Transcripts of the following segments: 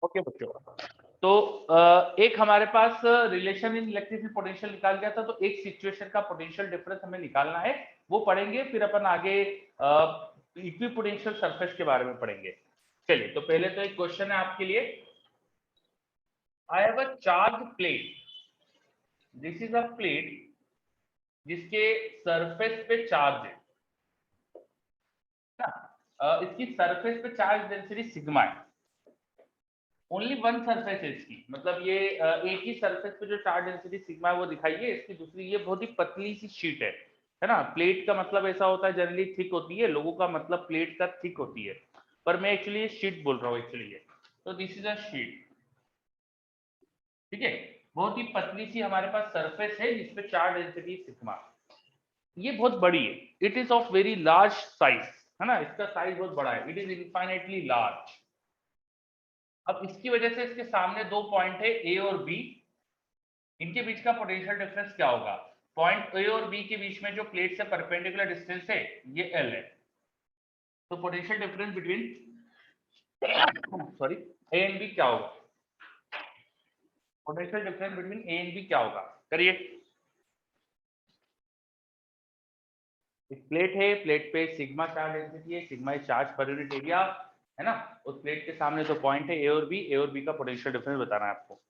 Okay बच्चों, तो एक हमारे पास रिलेशन इन इलेक्ट्रिक पोटेंशियल निकाल गया था, तो एक सिचुएशन का पोटेंशियल डिफरेंस हमें निकालना है, वो पढ़ेंगे। फिर अपन आगे इक्विपोटेंशियल सरफेस के बारे में पढ़ेंगे। चलिए, तो पहले तो एक क्वेश्चन है आपके लिए। आई have a charge plate, this is a plate जिसके सरफेस पे चार्ज है ना। इसकी सरफेस पे चार्ज डेंसिटी सिग्मा है। ओनली वन सरफेस है इसकी, मतलब ये एक ही सरफेस पे जो चार्ज डेंसिटी सिग्मा है वो दिखाइए। इसकी दूसरी, ये बहुत ही पतली सी शीट है ना। प्लेट का मतलब ऐसा होता है जनरली थिक होती है, लोगों का मतलब प्लेट का थिक होती है, पर मैं एक्चुअली शीट बोल रहा हूँ एक्चुअली ये। तो दिस इज अ शीट, ठीक है। बहुत ही पतली सी हमारे पास सरफेस है जिसपे चार्ज डेंसिटी सिग्मा। ये बहुत बड़ी है, it is of very large size, है ना। इसका साइज बहुत बड़ा है, इट इज इनफाइनाइटली लार्ज। अब इसकी वजह से इसके सामने दो पॉइंट है ए और बी, इनके बीच का पोटेंशियल डिफरेंस क्या होगा? पॉइंट ए और बी के बीच में जो प्लेट से परपेंडिकुलर डिस्टेंस है ये एल है। तो potential difference between sorry A and B क्या होगा? Potential difference between A and B क्या होगा? करिए। एक प्लेट है, प्लेट पे सिग्मा चार्ज डेंसिटी है, sigma is charge per unit area, है ना। उस प्लेट के सामने जो पॉइंट है ए और बी का पोटेंशियल डिफरेंस बताना है आपको।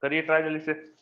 करिए ट्राई जल्दी से।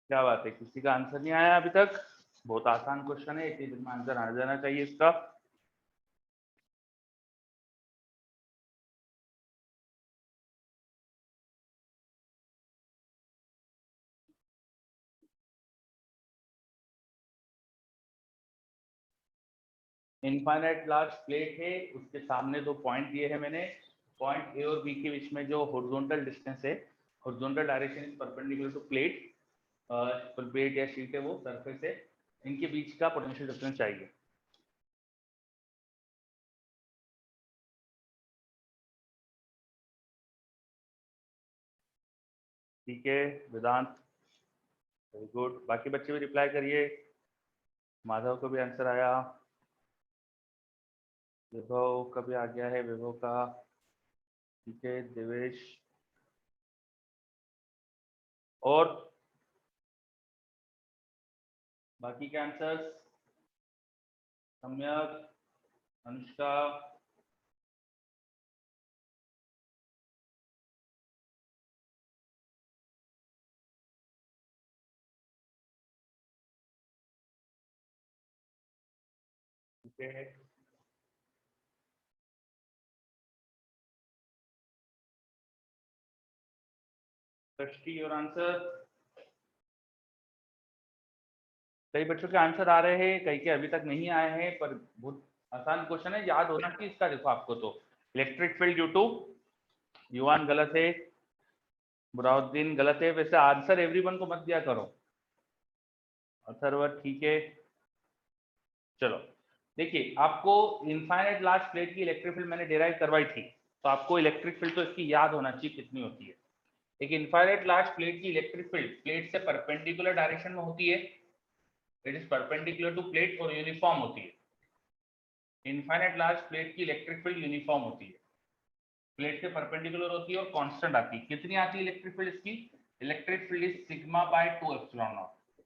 क्या बात है, किसी का आंसर नहीं आया अभी तक? बहुत आसान क्वेश्चन है, एक ही दिन में आंसर आ जाना चाहिए इसका। इनफाइनाइट लार्ज प्लेट है, उसके सामने दो पॉइंट दिए हैं मैंने। पॉइंट ए और बी के बीच में जो हॉरिजॉन्टल डिस्टेंस है, horizontal direction is perpendicular to plate, plate या शीट है वो सरफेस है, इनके बीच का पोटेंशियल डिफरेंस चाहिए। ठीक है वेदांत, वेरी गुड। बाकी बच्चे भी रिप्लाई करिए। माधव को भी आंसर आया, विभव का भी आ गया है, विभव का। ठीक है देवेश, और बाकी के आंसर्स? सम्यक, अनुष्का, ठीक है। सृष्टि और आंसर? कई बच्चों के आंसर आ रहे हैं, कई के अभी तक नहीं आए हैं, पर बहुत आसान क्वेश्चन है, याद होना चाहिए इसका। देखो आपको तो इलेक्ट्रिक फील्ड ड्यू टू, युवान गलत है, बुराउद्दीन गलत है। वैसे आंसर एवरीवन को मत दिया करो। अथर्व ठीक है। चलो देखिए, आपको इनफाइनाइट लार्ज प्लेट की इलेक्ट्रिक फील्ड मैंने डिराइव करवाई थी, तो आपको इलेक्ट्रिक फील्ड तो इसकी याद होना चाहिए कितनी होती है। एक इनफाइनाइट लार्ज प्लेट की इलेक्ट्रिक फील्ड प्लेट से परपेंडिकुलर डायरेक्शन में होती है, it is perpendicular to plate और यूनिफॉर्म होती है। इनफाइनाइट लार्ज प्लेट की इलेक्ट्रिक फील्ड यूनिफॉर्म होती है, प्लेट से परपेंडिकुलर होती है और कांस्टेंट आती है। कितनी आती है इलेक्ट्रिक फील्ड इसकी? Electric field is sigma by 2 epsilon naught.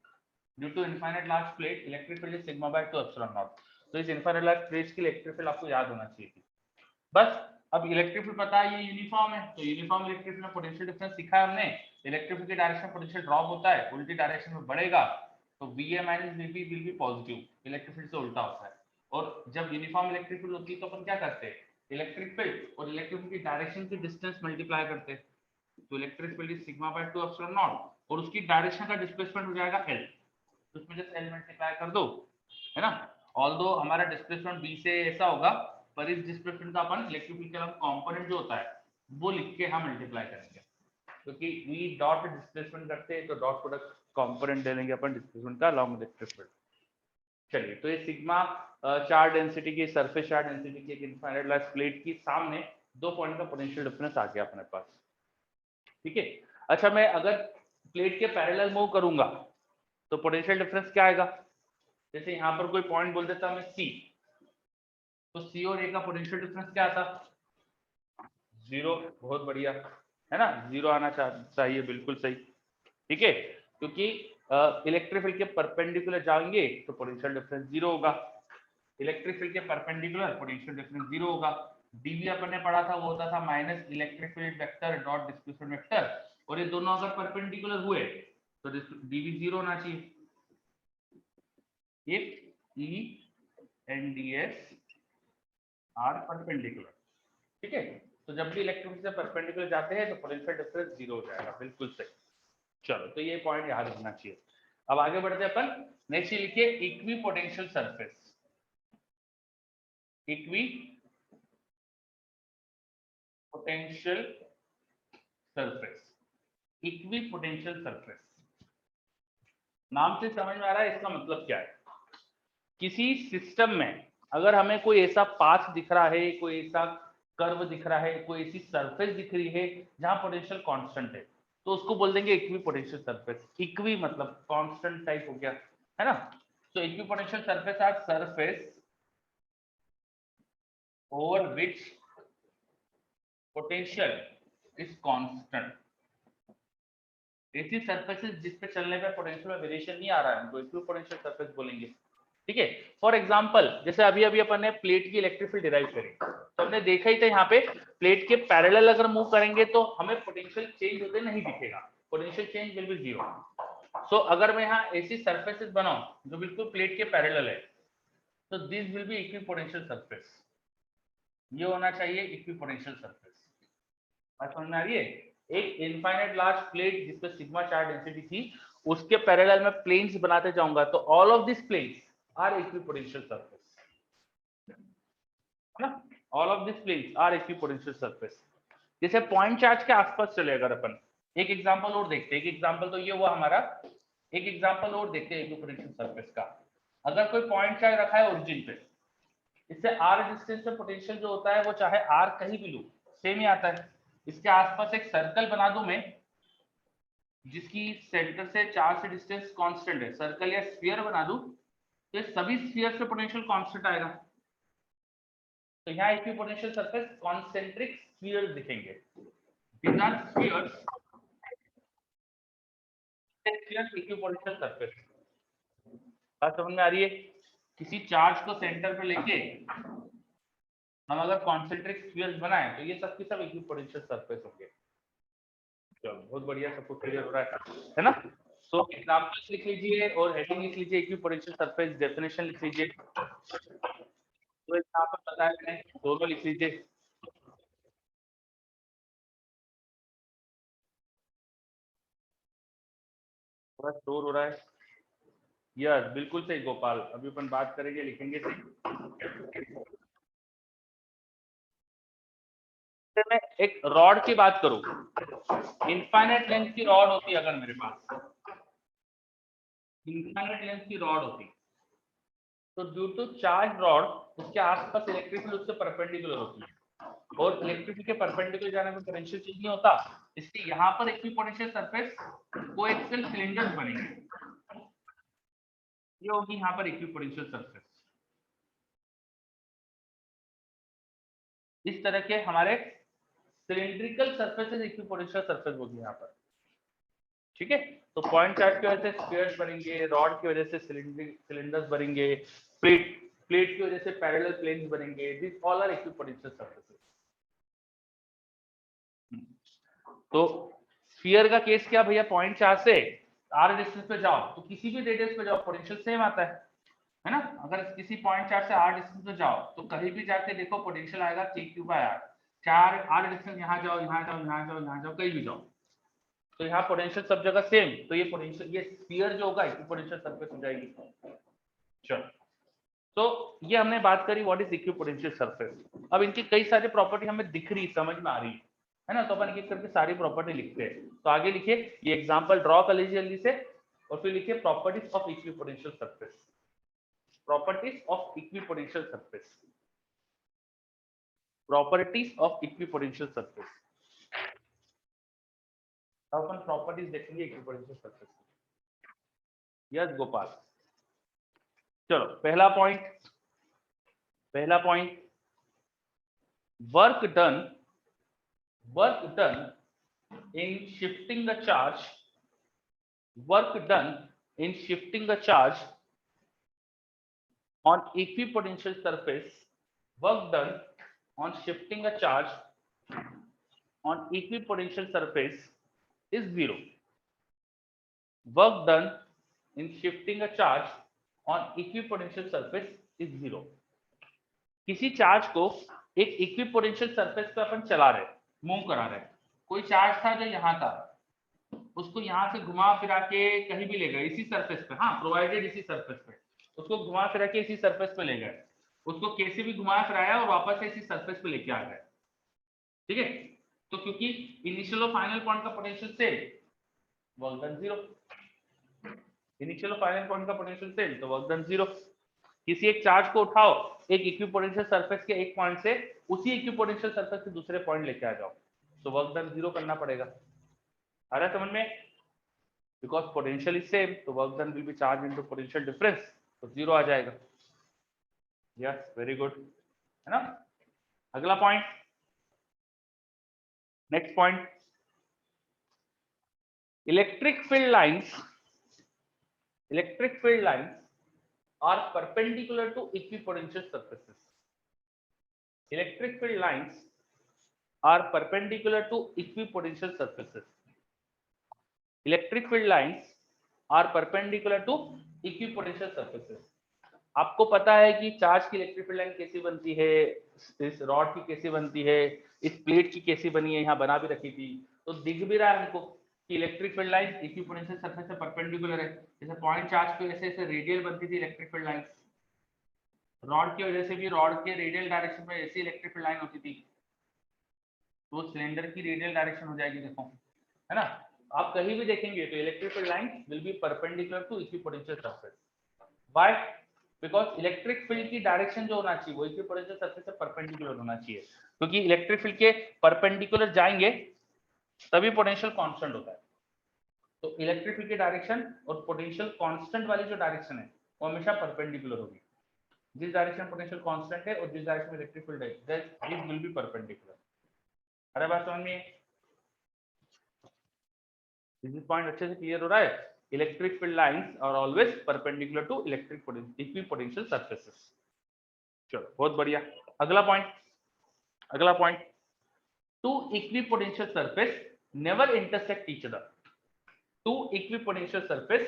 Due to infinite large plate electric field is sigma by 2 epsilon naught. तो इस इनफाइनाइट लार्ज प्लेट की इलेक्ट्रिक फील्ड आपको याद होना चाहिए थी बस। अब इलेक्ट्रिक फील्ड पता है ये यूनिफॉर्म है, तो यूनिफॉर्म इलेक्ट्रिक फील्ड में पोटेंशियल डिफरेंस सीखा है हमने। इलेक्ट्रिक फील्ड की डायरेक्शन में पोटेंशियल ड्रॉप होता है, उल्टी डायरेक्शन में बढ़ेगा तो VA minus VB will be positive, electric field से उल्टा होता है। और जब यूनिफॉर्म इलेक्ट्रिक फील्ड होती है तो अपन क्या करते हैं, इलेक्ट्रिक फील्ड और इलेक्ट्रिक फील्ड की डायरेक्शन की डिस्टेंस मल्टीप्लाई करते हैं, तो electric field is sigma by 2 epsilon not, और उसकी डायरेक्शन का डिस्प्लेसमेंट हो जाएगा L, तो उसमें जस्ट L मल्टीप्लाई कर दो, है ना। ऑल्दो हमारा डिस्प्लेसमेंट B से ऐसा होगा, पर इस डिस्प्लेसमेंट का अपन इलेक्ट्रिक फील्ड के अलावा कंपोनेंट जो होता है वो लिख के हम मल्टीप्लाई करेंगे, क्योंकि V डॉट डिस्प्लेसमेंट करते हैं तो डॉट प्रोडक्ट कंपोनेंट दे देंगे अपन डिस्प्लेसमेंट का अलोंग इलेक्ट्रिक फील्ड। चलिए, तो ये सिग्मा चार्ज डेंसिटी की, सरफेस चार्ज डेंसिटी की एक इनफाइनाइट लार्ज प्लेट की सामने 2 पॉइंट का पोटेंशियल डिफरेंस आ गया अपने पास, ठीक है। अच्छा, मैं अगर प्लेट के पैरेलल मूव करूंगा तो पोटेंशियल डिफरेंस क्या आएगा, जैसे यहाँ पर कोई पॉइंट बोल देता मैं C, तो C और A का पोटेंशियल डिफरेंस क्या आता, 0। बहुत बढ़िया, है ना, 0 आना चाहिए, बिल्कुल सही, ठीक है, क्योंकि इलेक्ट्रिक फील्ड के परपेंडिकुलर जाएंगे तो पोटेंशियल डिफरेंस 0 होगा, इलेक्ट्रिक फील्ड के परपेंडिकुलर पोटेंशियल डिफरेंस 0 होगा। डीवी अपन ने पढ़ा था वो होता था minus electric field vector dot displacement vector, और ये दोनों अगर परपेंडिकुलर हुए तो डीवी 0 होना चाहिए। If E and DS are perpendicular, ठीक है, तो जब भी इलेक्ट्रिक से परपेंडिकुलर जाते हैं तो पोटेंशियल डिफरेंस 0 हो जाएगा, बिल्कुल सही। चलो, तो ये पॉइंट याद रखना चाहिए। अब आगे बढ़ते हैं अपन, नेक्स्ट लिखिए equi potential surface, equi potential surface, equi potential surface, नाम से समझ में आ रहा है इसका मतलब क्या है। किसी सिस्टम में अगर हमें कोई ऐसा पाथ दिख रहा है, कोई ऐसा कर्व दिख रहा है, कोई ऐसी सरफेस दिख रही है जहां पोटेंशियल कांस्टेंट है, तो उसको बोल देंगे इक्वी पोटेंशियल सरफेस। इक्वी मतलब कांस्टेंट टाइप हो गया, है ना। तो equipotential surface are surface over which potential is constant, ऐसी सरफेसेस जिस पे चलने पे पोटेंशियल में वेरिएशन नहीं आ रहा है उनको इक्वी पोटेंशियल सरफेस बोलेंगे, ठीक है। फॉर एग्जांपल, जैसे अभी अभी अपन ने प्लेट की इलेक्ट्रिक फील्ड डिराइव करी, तो हमने देखा ही था यहाँ पे प्लेट के पैरेलल अगर मूव करेंगे तो हमें पोटेंशियल चेंज होते नहीं दिखेगा, पोटेंशियल चेंज विल बी 0। सो अगर मैं यहाँ ऐसी सरफेसेस बनाऊं जो बिल्कुल प्लेट के पैरेलल है, तो this will be equi potential surface, ये होना चाहिए इक्वी पोटेंशियल सरफेस। बात समझ में आ रही है। एक इनफाइनाइट लार्ज प्लेट जिसपे सिग्मा चार्ज डेंसिटी थी, उसके पैरेलल में प्लेन्स बनाते जाऊंगा तो all of this planes are equipotential surface, है ना, all of this planes are equipotential surface. जैसे पॉइंट चार्ज के आसपास चले अगर अपन एक एग्जांपल और देखते हैं, एक एग्जांपल तो ये हुआ हमारा, एक एग्जांपल और देखते हैं इक्विपोटेंशियल सरफेस का। अगर कोई पॉइंट चार्ज रखा है ओरिजिन पे, इससे आर डिस्टेंस पे पोटेंशियल जो होता है वो चाहे आर कहीं भी लो सेम ही आता है। इसके आसपास एक सर्कल बना दूं मैं जिसकी सेंटर से चार्ज से डिस्टेंस कांस्टेंट है, सर्कल या स्फीयर बना दूं तो सभी स्फीयर से पोटेंशियल कांस्टेंट आएगा। तो यहाँ इक्विपोटेंशियल सरफेस कॉन्सेंट्रिक स्फीयर्स दिखेंगे, these are spheres, spheres equipotential surface. बात समझ में आ रही है। किसी चार्ज को सेंटर पे लेके हम अगर कॉन्सेंट्रिक स्फीयर्स बनाए तो ये सब की सब इक्विपोटेंशियल सरफेस होंगे। चलो, बहुत बढ़िया, सबको क्लियर हो रहा है ना। तो एग्जांपल्स लिख लीजिए और हेडिंग लिख लीजिए, इक्विपोटेंशियल सरफेस डेफिनेशन लिख लीजिए, तो एग्जांपल बताया मैंने दोनों लिख लीजिए। थोड़ा शोर हो रहा है, यस बिल्कुल सही गोपाल, अभी अपन बात करेंगे लिखेंगे सही। मैं एक रॉड की बात करूं, इनफाइनाइट लेंथ की रॉड होती अगर मेरे पास, इनफाइनाइट लेंथ की रॉड होती तो ड्यू टू चार्ज रॉड उसके आसपास इलेक्ट्रिक फील्ड उससे परपेंडिकुलर होती है, और इलेक्ट्रिक फील्ड के परपेंडिकुलर जाने पर पोटेंशियल चेंज नहीं होता, इसलिए यहाँ पर इक्विपोटेंशियल सरफेस कोएक्सियल सिलेंडर्स बनेंगे, ये होगी यहाँ पर इक्विपोटेंशियल सरफेस। इस तरह के हमारे सिलिंड्रिकल सरफेसेस इक्विपोटेंशियल सरफेस होगी यहाँ पर, ठीक है। तो पॉइंट चार्ज की वजह से स्फीयर्स बनेंगे, रॉड की वजह से सिलेंडर्स बनेंगे, प्लेट की वजह से पैरेलल प्लेन्स बनेंगे, this all are equipotential surfaces. तो स्फीयर का केस क्या भैया, पॉइंट चार्ज से r डिस्टेंस पे जाओ तो किसी भी रेडियस पे जाओ पोटेंशियल सेम आता है ना। अगर किसी पॉइंट चार्ज से r डिस्टेंस पे जाओ तो कहीं भी जाके देखो पोटेंशियल आएगा q/r। चार r डिस्टेंस यहाँ जाओ यहाँ जाओ यहाँ जाओ यहाँ जाओ कहीं भी जाओ तो यहाँ पोटेंशियल सब जगह सेम, तो ये पोटेंशियल, ये स्फीयर जो होगा इक्विपोटेंशियल सरफेस हो जाएगी। चलो, तो ये हमने बात करी व्हाट इज इक्विपोटेंशियल सरफेस। अब इनकी कई सारी प्रॉपर्टी हमें दिख रही, समझ में आ रही है ना, तो अपन एक एक करके सारी प्रॉपर्टी लिखते हैं। तो आगे लिखिए, ये एग्जांपल ड्रॉ कर लीजिए जल्दी से, और फिर लिखिए properties of equipotential surface. Properties of equipotential surface, properties of equipotential surface. अब अपन प्रॉपर्टीज देखेंगे इक्विपोटेंशियल सरफेस। यस गोपाल, चलो पहला point work done in shifting the charge, work done in shifting the charge on equipotential surface, work done on shifting a charge on equipotential surface is zero. Work done in shifting a charge on equipotential surface is zero. किसी charge को एक equipotential surface पे अपन चला रहे, move करा रहे, कोई charge था जो यहाँ था, उसको यहाँ से घुमा फिरा के कहीं भी ले गए इसी सरफेस पे, हाँ प्रोवाइडेड इसी सरफेस पे, उसको घुमा फिरा के इसी सरफेस पे ले गए, उसको कैसे भी घुमाया फिराया और वापस से इसी सरफेस पे लेके आ गए, ठीक है। तो क्योंकि इनिशियल और फाइनल पॉइंट का potential same, work done zero. Initial और फाइनल पॉइंट का पोटेंशियल सेम तो वर्क डन जीरो। किसी एक चार्ज को उठाओ एक इक्विपोटेंशियल सरफेस के एक पॉइंट से उसी इक्विपोटेंशियल सरफेस के दूसरे पॉइंट लेके आ जाओ, तो वर्क डन जीरो करना पड़ेगा। आ रहा है समझ में? बिकॉज पोटेंशियल इज सेम तो work done will be charge into potential difference, तो जीरो आ जाएगा। यस, वेरी गुड, है ना। अगला point, next point, electric field lines are perpendicular to equipotential surfaces. Electric field lines are perpendicular to equipotential surfaces. Electric field lines are perpendicular to equipotential surfaces. आपको पता है कि charge की electric field line कैसी बनती है, इस rod की कैसी बनती है, इस प्लेट की कैसी बनी है, यहाँ बना भी रखी थी, तो दिख भी रहा है हमको कि electric field line equipotential surface से परपेंडिकुलर है। जैसे पॉइंट चार्ज पे ऐसे ऐसे रेडियल बनती थी इलेक्ट्रिक फील्ड लाइन, रॉड की वजह से भी रॉड के रेडियल डायरेक्शन में ऐसी इलेक्ट्रिक फील्ड लाइन होती थी, तो सिलेंडर की रेडियल डायरेक्शन हो जाएगी, देखो, है ना। आप कहीं भी देखेंगे तो electric field line will be perpendicular to equipotential surface. Why? Because electric field की डायरेक्शन जो होना चाहिए वो इक्विपोटेंशियल सरफेस से परपेंडिकुलर होना चाहिए, क्योंकि इलेक्ट्रिक फील्ड के परपेंडिकुलर जाएंगे तभी पोटेंशियल कांस्टेंट होता है। तो इलेक्ट्रिक फील्ड की डायरेक्शन और पोटेंशियल कांस्टेंट वाली जो डायरेक्शन है वो हमेशा परपेंडिकुलर होगी। जिस डायरेक्शन पोटेंशियल कांस्टेंट है और जिस डायरेक्शन में इलेक्ट्रिक फील्ड है, दिस विल बी परपेंडिकुलर। अरे बात समझ में? दिस पॉइंट अच्छे से क्लियर हो रहा है? Electric field lines are always perpendicular to electric equipotential surfaces. चलो बहुत बढ़िया। अगला point, two equipotential surface never intersect each other. Two equipotential surface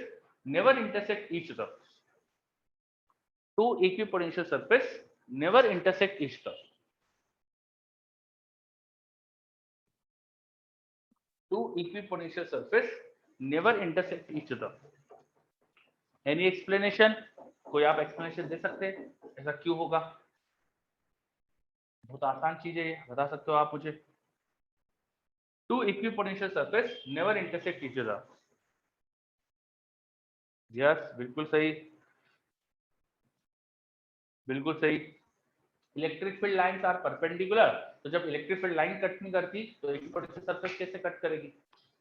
never intersect each other. Two equipotential surface never intersect each other. Two equipotential surface never intersect each other. Any explanation? कोई आप explanation दे सकते हैं ऐसा क्यों होगा? बहुत आसान चीज है, बता सकते हो आप मुझे? Two equipotential surface never intersect each other. Yes, बिल्कुल सही, बिल्कुल सही। Electric field lines are perpendicular, तो जब इलेक्ट्रिक फील्ड लाइन कट नहीं करती तो इक्विपोटेंशियल सरफेस कैसे कट करेगी?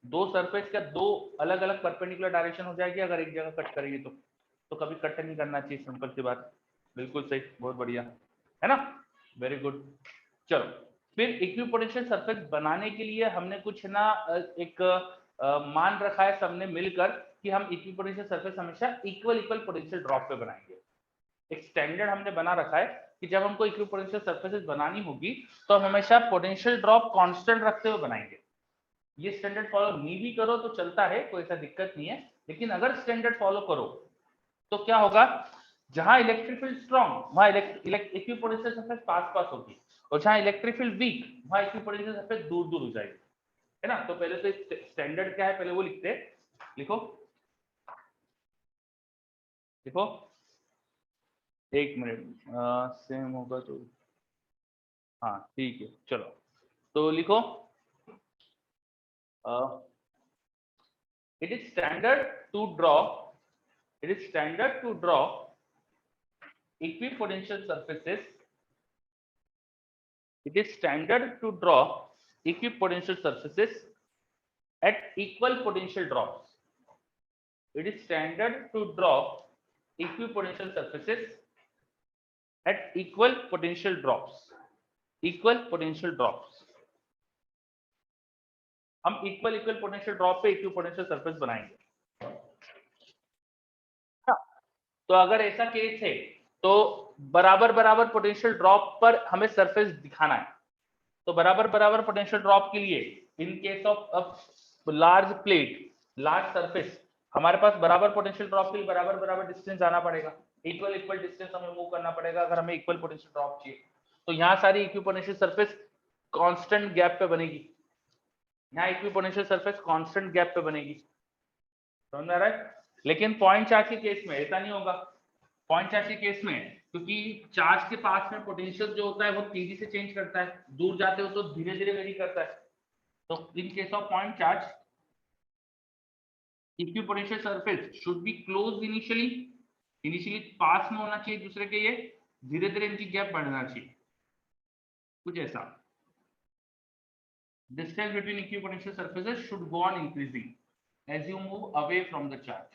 दो सरफेस का दो अलग अलग परपेंडिकुलर डायरेक्शन हो जाएगी अगर एक जगह कट करेगी तो कभी कट नहीं करना चाहिए, सिंपल सी बात। बिल्कुल सही, बहुत बढ़िया, है ना, वेरी गुड। चलो फिर इक्विपोटेंशियल सरफेस बनाने के लिए हमने कुछ ना एक मान रखा है सबने मिलकर कि हम इक्विपोटेंशियल सरफेस हमेशा इक्वल पोटेंशियल ड्रॉप पे बनाएंगे। एक स्टैंडर्ड हमने बना रखा है कि जब हमको इक्विपोटेंशियल सरफेसेस बनानी होगी तो हम हमेशा पोटेंशियल ड्रॉप कांस्टेंट रखते हुए बनाएंगे। ये स्टैंडर्ड फॉलो नहीं भी करो तो चलता है, कोई ऐसा दिक्कत नहीं है, लेकिन अगर स्टैंडर्ड फॉलो करो तो क्या होगा, जहां इलेक्ट्रिक फील्ड स्ट्रॉन्ग वहां इक्विपोटेंशियल सरफेस पास पास होगी, और जहां इलेक्ट्रिक फील्ड वीक वहां इक्विपोटेंशियल सरफेस दूर दूर हो जाएगी, है ना। तो पहले तो स्टैंडर्ड क्या है पहले वो लिखते हैं, लिखो लिखो, एक मिनट, सेम होगा तो हाँ ठीक है, चलो तो लिखो, it is standard to draw, it is standard to draw equipotential surfaces, it is standard to draw equipotential surfaces at equal potential drops, it is standard to draw equipotential surfaces at equal potential drops, equal potential drops, हम equal equal potential drop पे equipotential surface बनाएंगे। तो अगर ऐसा case है तो बराबर बराबर पोटेंशियल ड्रॉप पर हमें सरफेस दिखाना है, तो बराबर बराबर पोटेंशियल ड्रॉप के लिए इन case of large plate large surface हमारे पास बराबर पोटेंशियल ड्रॉप के लिए बराबर बराबर डिस्टेंस जाना पड़ेगा, इक्वल इक्वल डिस्टेंस हमें मूव करना पड़ेगा अगर हमें इक्वल पोटेंशियल ड्रॉप चाहिए। तो यहाँ सारी इक्विपोटेंशियल सरफेस कांस्टेंट गैप पे बनेगी, यहाँ इक्विपोटेंशियल सरफेस कांस्टेंट गैप पे बनेगी, समझ में आ रहा है। लेकिन पॉइंट चार्ज के केस में ऐसा नहीं होगा, पॉइंट चार्ज के केस में क्योंकि चार्ज के पास में पोटेंशियल जो होता है वो तेजी से चेंज करता है, दूर जाते हो तो धीरे धीरे वेरी करता है। तो in case of point charge equipotential surface should be close initially, initially पास में होना चाहिए दूसरे के, ये धीरे धीरे इनकी गैप बढ़ना चाहिए, कुछ ऐसा। Distance between equipotential surfaces should go on increasing as you move away from the charge,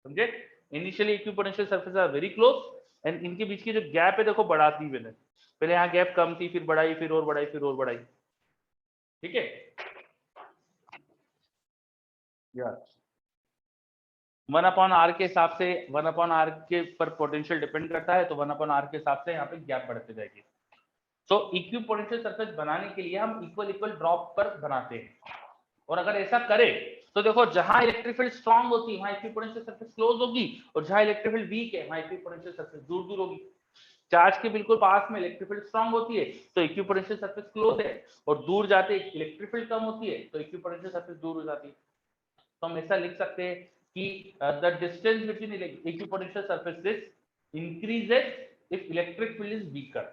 समझे। Initially equipotential surface are very close and इनके बीच की जो गैप है देखो बढ़ाती मैंने, पहले यहाँ गैप कम थी फिर बढ़ाई फिर और बढ़ाई फिर और बढ़ाई, ठीक है यार। 1/r के हिसाब से 1/r के पर पोटेंशियल डिपेंड करता है, तो 1/r के हिसाब से यहाँ पे गैप बढ़ते जाएगी। तो इक्विपोटेंशियल सरफेस बनाने के लिए हम इक्वल इक्वल ड्रॉप पर बनाते हैं, और अगर ऐसा करे तो देखो जहां इलेक्ट्रिक फील्ड स्ट्रांग होती है वहां इक्विपोटेंशियल सरफेस क्लोज होगी, और जहां इलेक्ट्रिक फील्ड वीक है वहां इक्विपोटेंशियल सरफेस दूर दूर होगी। चार्ज के बिल्कुल पास में इलेक्ट्रिक फील्ड स्ट्रांग होती है तो इक्विपोटेंशियल सरफेस क्लोज है, और दूर जाते इलेक्ट्रिक फील्ड कम होती है तो इक्विपोटेंशियल सरफेस दूर हो जाती है। तो हम ऐसा लिख सकते हैं कि the distance between equipotential surfaces increases if electric field is weaker,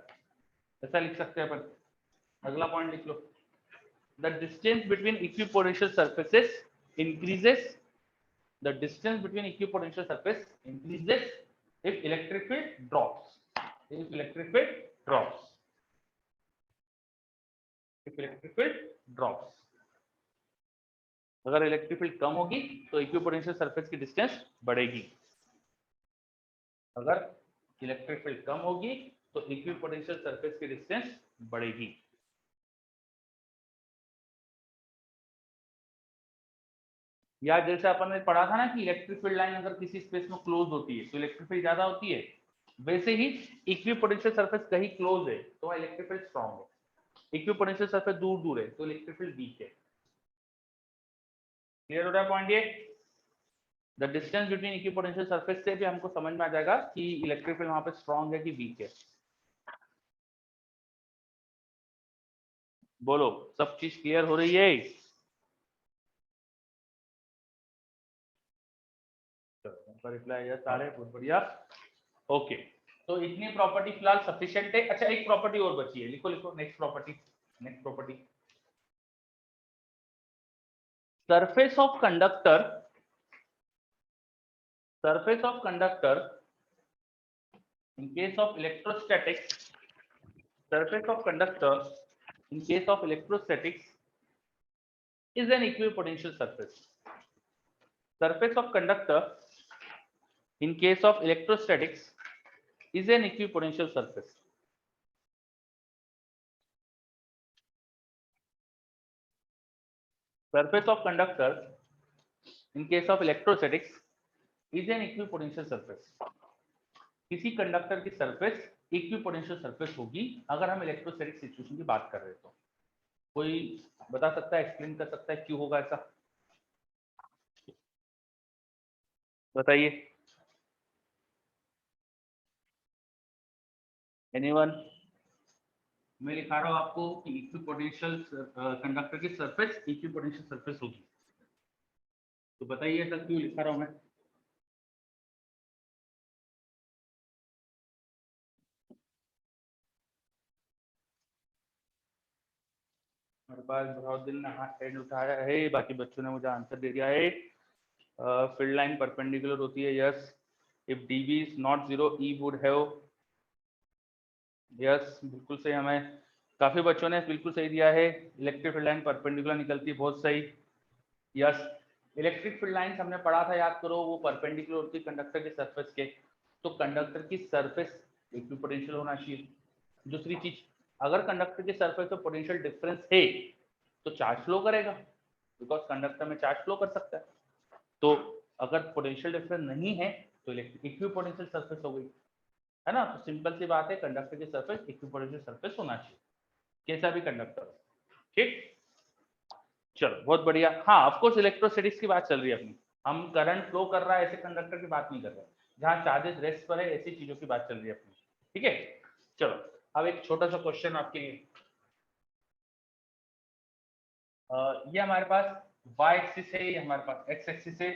ऐसा लिख सकते हैं अपन। अगला पॉइंट लिख लो, the distance between equipotential surfaces increases, the distance between equipotential surface increases if electric field drops, if electric field drops, if electric field drops, अगर electric field कम होगी तो इक्विपोटेंशियल सरफेस की डिस्टेंस बढ़ेगी, अगर इलेक्ट्रिक फील्ड कम होगी तो equipotential surface की distance बढ़ेगी। या जैसे अपन ने पढ़ा था ना कि इलेक्ट्रिक फील्ड लाइन अगर किसी स्पेस में क्लोज होती है तो इलेक्ट्रिक फील्ड ज्यादा होती है, वैसे ही इक्विपोटेंशियल सरफेस कहीं क्लोज है तो वहां इलेक्ट्रिक फील्ड स्ट्रांग है, इक्विपोटेंशियल सरफेस दूर दूर है तो इलेक्ट्रिक फील्ड वीक है। क्लियर हो रहा है पॉइंट ये। The distance between equipotential surface से भी हमको समझ में आ जाएगा कि इलेक्ट्रिक फील्ड वहां पे स्ट्रांग है कि वीक है। बोलो सब चीज क्लियर हो रही है। रिप्लाई है सारे, बहुत बढ़िया, ओके। तो इतनी प्रॉपर्टी फिलहाल सफिशिएंट है। अच्छा एक प्रॉपर्टी और बची है, लिखो लिखो next property, next property, surface of conductor, surface of conductor in case of electrostatics, surface of conductor in case of electrostatics is an equipotential surface, surface of conductor in case of electrostatics is an equipotential surface, surface of conductor in case of electrostatics is an equipotential surface, किसी conductor की surface equipotential surface होगी अगर हम electrostatic situation की बात कर रहे हैं तो। कोई बता सकता है, एक्सप्लेन कर सकता है क्यों होगा ऐसा? बताइए, एनीवन? मैं लिखा रहा हूँ आपको कि इक्विपोटेंशियल कंडक्टर की सरफेस इक्विपोटेंशियल सरफेस होगी, तो बताइए ऐसा क्यों लिखा रहा हूँ मैं? मेरे पास बहुत दिन ने हाथ हैंड उठाया है, बाकी बच्चों ने मुझे आंसर दे दिया है। फील्ड लाइन परपेंडिकुलर होती है, yes. If dB is not zero, E would have, yes बिल्कुल सही। हमें काफी बच्चों ने बिल्कुल सही दिया है, इलेक्ट्रिक फील्ड लाइन परपेंडिकुलर निकलती है, बहुत सही, यस। इलेक्ट्रिक फील्ड लाइंस हमने पढ़ा था, याद करो, वो परपेंडिकुलर होती है कंडक्टर के सरफेस के, तो कंडक्टर की सरफेस इक्विपोटेंशियल होना चाहिए। दूसरी चीज, अगर कंडक्टर के सरफेस पे पोटेंशियल डिफरेंस है तो चार्ज फ्लो करेगा, बिकॉज कंडक्टर में चार्ज फ्लो कर सकता है। तो अगर पोटेंशियल डिफरेंस नहीं है तो इक्विपोटेंशियल सरफेस हो गई, है ना? तो सिंपल सी बात है, कंडक्टर की सरफेस इक्विपोटेंशियल सरफेस होना चाहिए, कैसा भी कंडक्टर। ठीक, चलो बहुत बढ़िया। हाँ, ऑफ कोर्स इलेक्ट्रोस्टैटिक्स की बात चल रही है अपनी, हम करंट फ्लो कर रहा है ऐसे कंडक्टर की बात नहीं कर रहे, जहां चार्जेस रेस्ट पर है ऐसी चीजों की बात चल रही है अपनी। ठीक है, चलो अब एक छोटा सा क्वेश्चन आपके लिए। ये हमारे पास y एक्सिस है, ये हमारे पास x एक्सिस है,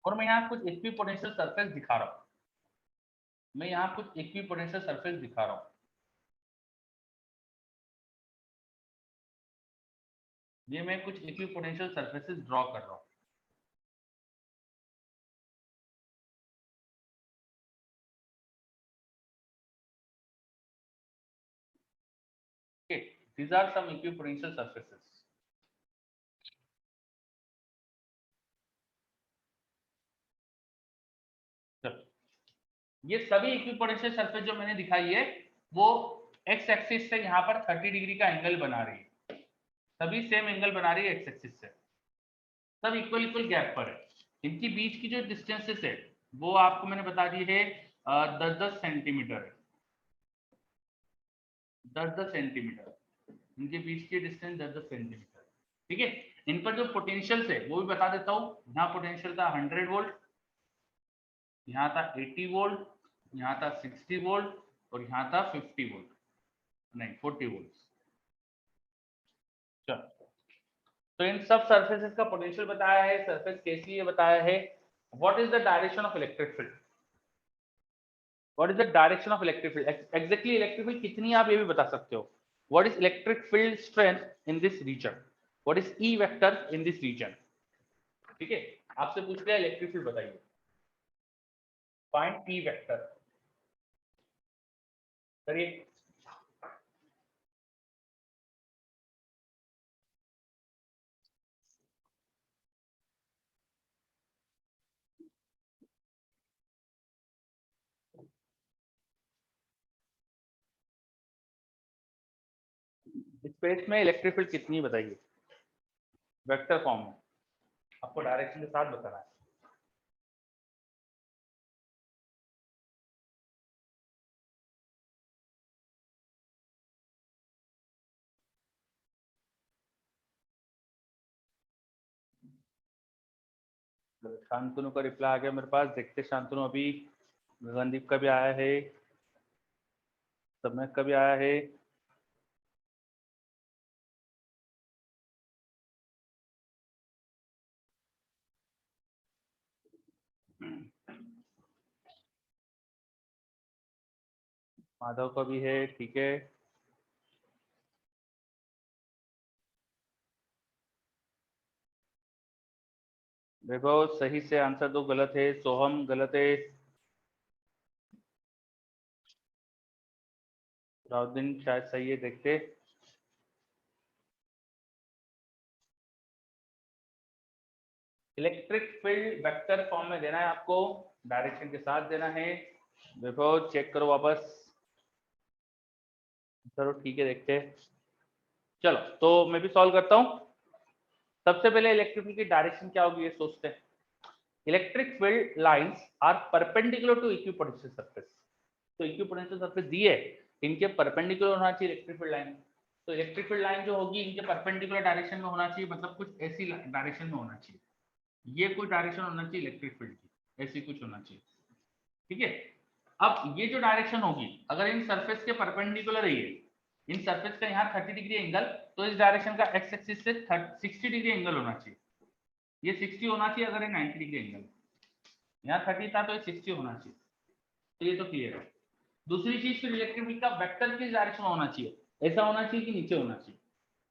और मैं यहाँ कुछ इक्विपोटेंशियल सरफेस दिखा रहा हूँ, मैं यहाँ कुछ इक्विपोटेंशियल सरफेस दिखा रहा हूँ। ये मैं कुछ इक्विपोटेंशियल सरफेसेस ड्रॉ कर रहा हूँ। Okay, these are some equipotential surfaces. ये सभी इक्विपोटेंशियल सरफेस जो मैंने दिखाई है वो एक्स एक्सिस से यहाँ पर 30 डिग्री का एंगल बना रही है, सभी सेम एंगल बना रही है एक्स एक्सिस से, सब इक्वल इक्वल गैप पर है। इनकी बीच की जो डिस्टेंसेस है वो आपको मैंने बता दी है 10-10 सेंटीमीटर है, 10-10 सेंटीमीटर इनके बीच की डिस्टेंस 10-10 सेंटीमीटर। ठीक है, इन पर जो पोटेंशियल है वो भी बता देता हूँ। यहाँ पोटेंशियल था 100 वोल्ट, यहाँ था 80 वोल्ट, यहाँ था 60 वोल्ट, और यहाँ था 50 वोल्ट, नहीं 40 वोल्ट। चलो, तो इन सब सरफेसेस का पोटेंशियल बताया है, सरफेस कैसी है बताया है। What is the direction of electric field? What is the direction of electric field? Exactly electric field कितनी आप ये भी बता सकते हो। What is electric field strength in this region? What is E vector in this region? ठीक है, आपसे पूछ लिया इलेक्ट्रिक फील्ड बताइए, फाइंड ई वेक्टर, करिए। स्पेस में इलेक्ट्रिक फील्ड कितनी बताइए, वेक्टर फॉर्म में, आपको डायरेक्शन के साथ बताना है। शांतनु का रिप्लाई आ गया मेरे पास, देखते शांतनु। अभी गगनदीप का भी आया है, समय का भी आया है। माधव का भी है, ठीक है। देखो सही से आंसर दो, गलत है। सोहम गलत है, राउद्दीन शायद सही है, देखते। इलेक्ट्रिक फील्ड वेक्टर फॉर्म में देना है आपको, डायरेक्शन के साथ देना है। देखो चेक करो वापस, चलो ठीक है, देखते। चलो तो मैं भी सॉल्व करता हूँ। सबसे पहले इलेक्ट्रिक फील्ड की डायरेक्शन क्या होगी ये सोचते हैं। Electric field lines are perpendicular to equipotential surface, तो इक्विपोटेंशियल सरफेस दी है, इनके परपेंडिकुलर होना चाहिए इलेक्ट्रिक फील्ड लाइन। तो इलेक्ट्रिक फील्ड लाइन जो होगी इनके परपेंडिकुलर डायरेक्शन में होना चाहिए, मतलब कुछ ऐसी डायरेक्शन में होना चाहिए, ये कुछ डायरेक्शन होना चाहिए इलेक्ट्रिक फील्ड की, ऐसी कुछ होना चाहिए, ठीक है। अब ये जो डायरेक्शन होगी अगर इन सरफेस के परपेंडिकुलर है, इन सरफेस का यहाँ 30 डिग्री एंगल, तो इस डायरेक्शन का एक्स एक्सिस से 60 डिग्री एंगल होना चाहिए, ये 60 होना चाहिए, अगर ये 90 डिग्री एंगल, यहाँ 30 था तो ये 60 होना चाहिए, तो ये तो क्लियर है। दूसरी चीज फिर इलेक्ट्रिक फील्ड का वेक्टर किस डायरेक्शन में होना चाहिए, ऐसा होना चाहिए कि नीचे होना चाहिए,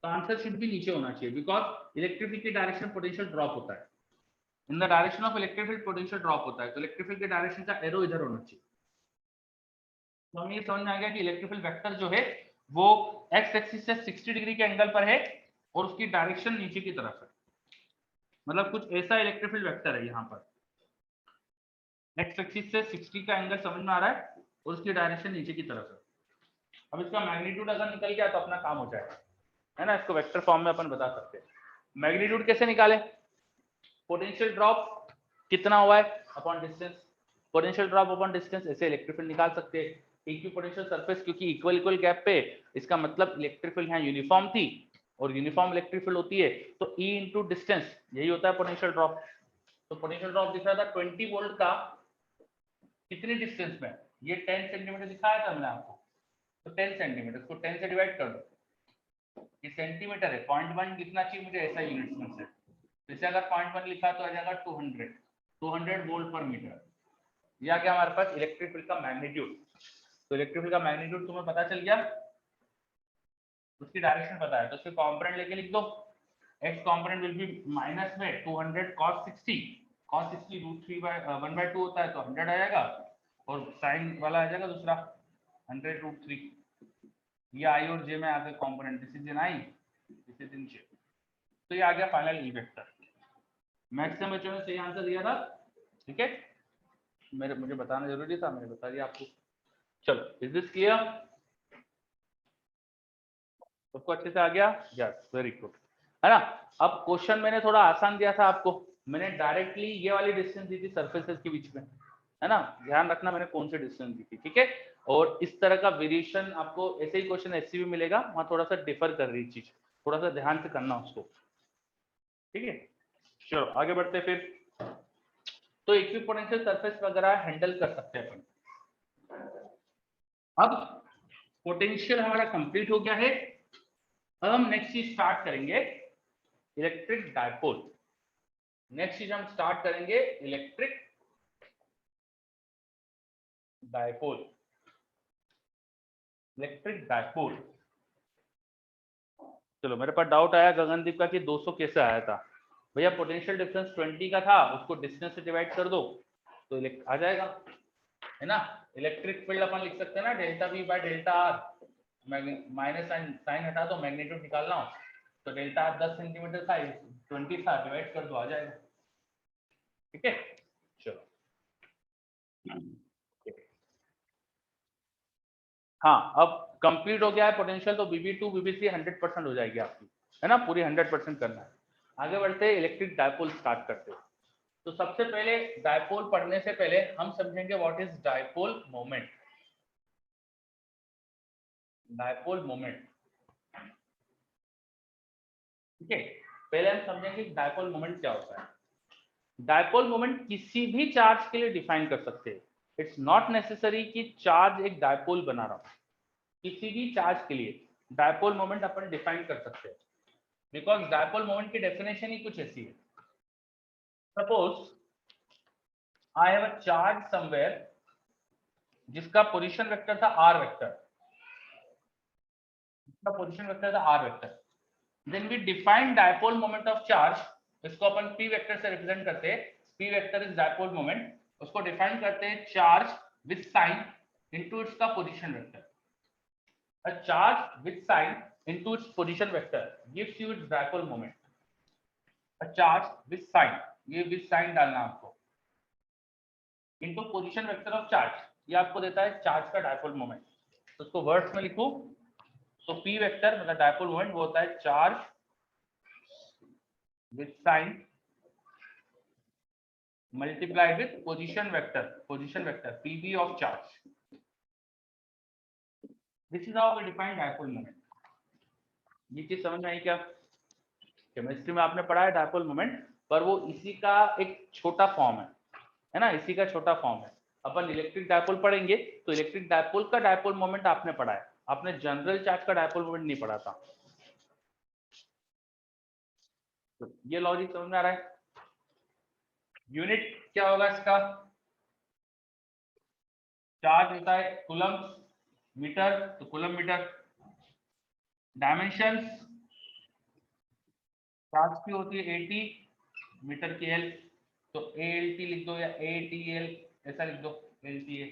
तो आंसर शुड भी नीचे होना चाहिए, बिकॉज इलेक्ट्रिक फील्ड की डायरेक्शन पोटेंशियल ड्रॉप होता है, in the direction of electric field potential drop होता है, तो इलेक्ट्रिक फील्ड के डायरेक्शन का एरो इधर होना चाहिए। तो हमें ये समझ में आ गया कि इलेक्ट्रिक फील्ड वेक्टर जो है वो एक्स एक्सिस से 60 डिग्री के एंगल पर है और उसकी डायरेक्शन नीचे की तरफ है, मतलब कुछ ऐसा इलेक्ट्रिक फील्ड वेक्टर है, यहाँ पर एक्स एक्सिस से 60 का एंगल समझ में आ रहा है और उसकी डायरेक्शन नीचे की तरफ है। अब इसका मैग्नीट्यूड अगर निकल गया तो अपना काम हो जाएगा, है ना, इसको वेक्टर फॉर्म में अपन बता सकते हैं। मैग्नीट्यूड कैसे निकाले, पोटेंशियल ड्रॉप कितना हुआ है upon distance, potential drop upon distance, ऐसे इलेक्ट्रिक फील्ड निकाल सकते हैं। इक्विपोटेंशियल सरफेस क्योंकि इक्वल इक्वल गैप पे, इसका मतलब इलेक्ट्रिक फील्ड यहाँ यूनिफॉर्म थी और यूनिफॉर्म इलेक्ट्रिक फील्ड होती है, तो E इंटू डिस्टेंस यही होता है पोटेंशियल ड्रॉप। तो पोटेंशियल ड्रॉप दिख रहा था 20 वोल्ट का कितनी डिस्टेंस में, ये 10 सेंटीमीटर दिखाया था मैंने आपको, तो 10 सेंटीमीटर, इसको 10 से डिवाइड कर दो, ये सेंटीमीटर है, 0.1 लिखना चाहिए मुझे ऐसा यूनिट में से, जैसे अगर 0.1 लिखा तो आ जाएगा 200 वोल्ट पर मीटर। या क्या हमारे पास इलेक्ट्रिक फील्ड का मैग्नीट्यूड, तो इलेक्ट्रिक फील्ड का मैग्नीट्यूड तुम्हें पता चल गया, उसकी डायरेक्शन पता है, तो उसके कंपोनेंट लेके लिख दो, x component will be minus में 200 cos 60, cos 60 √3/1/2 होता है तो 100 आ जाएगा, और साइन वाला आ जाएगा दूसरा 100 √3, ये आई और जे में आ गए component, this is in I, this is in J, तो ये आ गया फाइनल ई वेक्टर। मैक्सिमम बच्चों ने सही आंसर दिया था, ठीक है, मुझे बताना जरूरी था, मैंने बता दिया आपको। चलो इज दिस क्लियर, सबको अच्छे से आ गया, यस वेरी गुड, है ना। अब क्वेश्चन मैंने थोड़ा आसान दिया था आपको, मैंने डायरेक्टली ये वाली डिस्टेंस दी थी सरफेसेस के बीच में, है ना, ध्यान रखना मैंने कौन सी डिस्टेंस दी थी, ठीक है। और इस तरह का वेरिएशन आपको ऐसे ही क्वेश्चन ऐसे भी मिलेगा, वहां थोड़ा सा डिफर कर रही चीज, थोड़ा सा ध्यान से करना उसको, ठीक है। चलो आगे बढ़ते फिर, तो इक्विपोटेंशियल सरफेस वगैरह हैंडल कर सकते हैं अपन। अब पोटेंशियल हमारा कंप्लीट हो गया है, अब हम नेक्स्ट चीज स्टार्ट करेंगे इलेक्ट्रिक डायपोल, नेक्स्ट चीज हम स्टार्ट करेंगे इलेक्ट्रिक डायपोल, इलेक्ट्रिक डायपोल। चलो मेरे पास डाउट आया गगनदीप का कि 200 कैसे आया था, भैया पोटेंशियल डिफरेंस 20 का था, उसको डिस्टेंस से डिवाइड कर दो तो आ जाएगा, है ना। इलेक्ट्रिक फील्ड अपन लिख सकते हैं ना delta V by delta R, minus sign हटा दो, मैग्नीट्यूड निकालना हो तो डेल्टा R 10 सेंटीमीटर था, 20 था, डिवाइड कर दो आ जाएगा, ठीक है। चलो हाँ अब कंप्लीट हो गया है पोटेंशियल, तो VB2 VB3 100% हो जाएगी आपकी, है ना, पूरी 100% करना है। आगे बढ़ते हैं इलेक्ट्रिक डायपोल स्टार्ट करते हैं। तो सबसे पहले डायपोल पढ़ने से पहले हम समझेंगे what is dipole moment, dipole moment, ठीक है। पहले हम समझेंगे डायपोल मोमेंट क्या होता है। डायपोल मोमेंट किसी भी चार्ज के लिए डिफाइन कर सकते हैं, इट्स नॉट नेसेसरी कि चार्ज एक डायपोल बना रहा हो, किसी भी चार्ज के लिए डायपोल मोमेंट अपन डिफाइन कर सकते हैं, बिकॉज डायपोल मोमेंट की डेफिनेशन ही कुछ ऐसी है। Suppose I have a charge somewhere जिसका पोजीशन वेक्टर था r वेक्टर, जिसका पोजीशन वेक्टर था r vector, then we define dipole moment of charge, इसको अपन p वेक्टर से रिप्रेजेंट करते हैं, p vector is dipole moment, उसको डिफाइन करते हैं charge with sign into its का position vector, a charge with sign into its position vector gives you its dipole moment, a charge with sign, ये with sign डालना आपको, into position vector of charge, ये आपको देता है charge का dipole moment, तो उसको वर्ड्स में लिखूं तो p वेक्टर मतलब डायपोल मोमेंट वो होता है charge with sign multiplied with position vector pb of charge, this is how we define dipole moment, ये चीज समझ में आई क्या? केमिस्ट्री में आपने पढ़ा है डायपोल मोमेंट, पर वो इसी का एक छोटा फॉर्म है ना, इसी का छोटा फॉर्म है। अपन इलेक्ट्रिक डायपोल पढ़ेंगे तो इलेक्ट्रिक डायपोल का डायपोल मोमेंट आपने पढ़ा है, आपने जनरल चार्ज का डायपोल मोमेंट नहीं पढ़ा था। तो ये लॉजिक समझ में आ रहा है? यूनिट क्या होगा इसका? चार्ज होता है कूलम मीटर, तो कूलम मीटर। डायमेंशंस चार्ज की होती है 80 मीटर की एल, तो ALT लिख दो या ATL, ऐसा लिख दो LTA,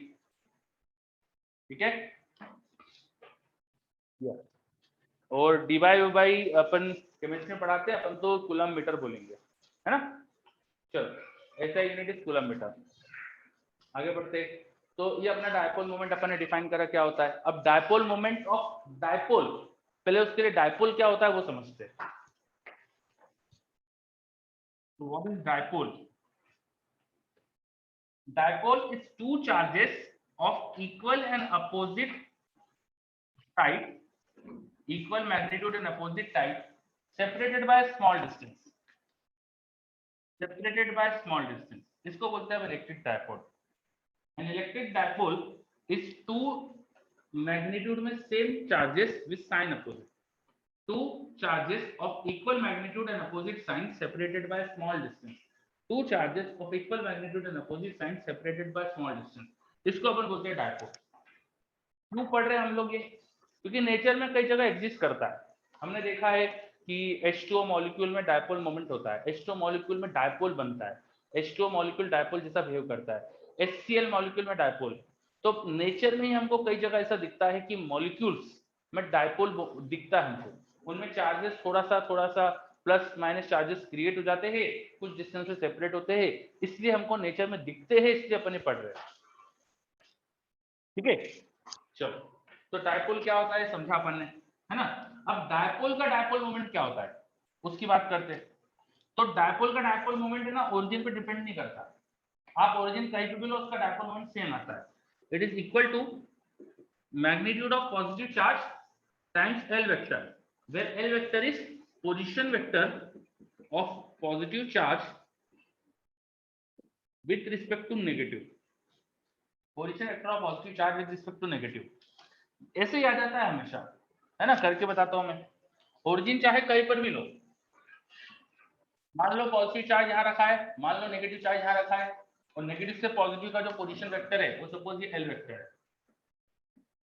ठीक है। और डीवाई बाई अपन केमिस्ट्री में पढ़ाते हैं, अपन तो कूलम मीटर बोलेंगे, है ना। चलो ऐसा यूनिट इज कूलम मीटर। आगे बढ़ते, तो ये अपना डायपोल मोमेंट अपन ने डिफाइन करा क्या होता है। अब डायपोल मोमेंट ऑफ डायपोल, पहले उसके लिए डायपोल क्या होता है वो समझते हैं। So what is dipole? Dipole is two charges of equal and opposite type, equal magnitude and opposite type, separated by a small distance. Separated by a small distance. इसको बोलते हैं electric dipole. An electric dipole is two magnitude में same charges with sign opposite. Two charges of equal magnitude and opposite sign separated by a small distance. Two charges of equal magnitude and opposite sign separated by small distance. इसको अपन बोलते हैं dipole. क्यों पढ़ रहे हैं हम लोग ये? क्योंकि नेचर में कई जगह एग्जिस्ट करता है। हमने देखा है कि H2O मॉलिक्यूल में डायपोल मोमेंट होता है, H2O मॉलिक्यूल में डायपोल बनता है, H2O मॉलिक्यूल डायपोल जैसा बिहेव करता है, HCl मॉलिक्यूल में डायपोल। तो नेचर में ही हमको कई जगह ऐसा दिखता है कि मॉलिक्यूल्स में डायपोल दिखता है हमको, उनमें चार्जेस थोड़ा सा प्लस माइनस चार्जेस क्रिएट हो जाते हैं, कुछ डिस्टेंस से सेपरेट होते हैं, इसलिए हमको नेचर में दिखते हैं, इसलिए अपन पढ़ रहे हैं, ठीक है। चलो, तो डायपोल क्या होता है समझा अपन ने, है ना। अब डायपोल का डायपोल मोमेंट क्या होता है उसकी बात करते हैं। तो डायपोल का डायपोल मोमेंट है ना, ओरिजिन पे डिपेंड नहीं करता। आप ओरिजिन कहीं पे भी लो, उसका डायपोल मोमेंट सेम आता है। It is equal to magnitude of positive charge times L vector, where L vector is position vector of positive charge with respect to negative, position vector of positive charge with respect to negative। ऐसे ही आ जाता है हमेशा, है ना। करके बताता हूं मैं। ओरिजिन चाहे कहीं पर भी लो, मान लो पॉजिटिव चार्ज यहाँ रखा है, मान लो नेगेटिव चार्ज यहाँ रखा है, और नेगेटिव से पॉजिटिव का जो पोजीशन वेक्टर है वो सपोज ये L वेक्टर है,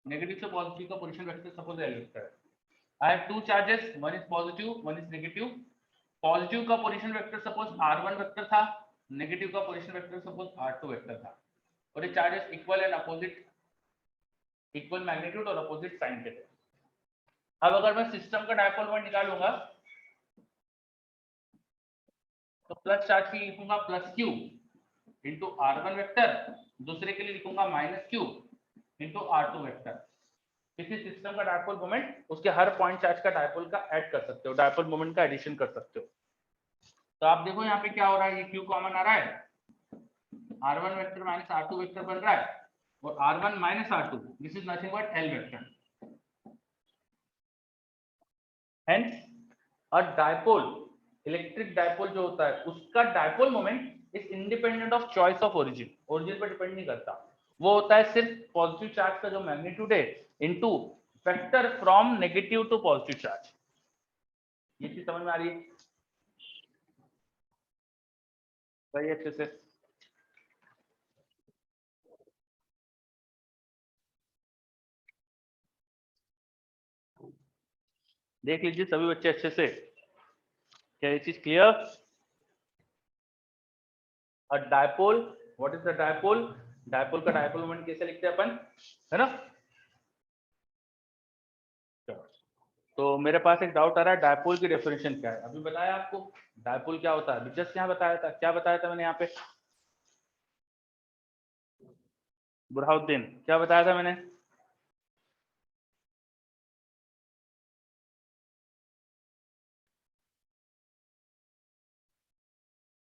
नेगेटिव से पॉजिटिव का position vector suppose L vector है। I have two charges, one is positive, one is negative. Positive का position vector suppose R1 vector था, नेगेटिव का position vector suppose R2 vector था, और ये charges equal and opposite, equal magnitude और opposite sign के थे। अब अगर मैं सिस्टम का डायपोल मोमेंट निकालूंगा तो प्लस चार्ज की लिखूंगा plus Q into R1 vector, दूसरे के लिए लिखूंगा minus Q into R2 vector. किसी सिस्टम का डायपोल मोमेंट उसके हर पॉइंट चार्ज का डायपोल का ऐड कर सकते हो, डायपोल मोमेंट का एडिशन कर सकते हो। तो आप देखो यहाँ पे क्या हो रहा है, ये क्यू कॉमन आ रहा है, R1 vector minus R2 vector बन रहा है, और R1 minus R2 this is nothing but L vector. Hence a dipole, electric dipole जो होता है उसका dipole moment is independent of choice of origin, origin पर डिपेंड नहीं करता। वो होता है सिर्फ पॉजिटिव चार्ज का जो मैग्नीट्यूड है into vector from negative to positive charge. ये चीज समझ में आ रही है? सही अच्छे से देख लीजिए सभी बच्चे अच्छे से। क्या ये चीज clear? A dipole, what is the dipole? Dipole का डायपोल मोमेंट कैसे लिखते हैं अपन, है ना। तो मेरे पास एक डाउट आ रहा है, डायपोल की डेफिनेशन क्या है। अभी बताया आपको डायपोल क्या होता है, जस्ट यहाँ बताया था। क्या बताया था मैंने यहाँ पे? बुरहाउद्दीन क्या बताया था मैंने?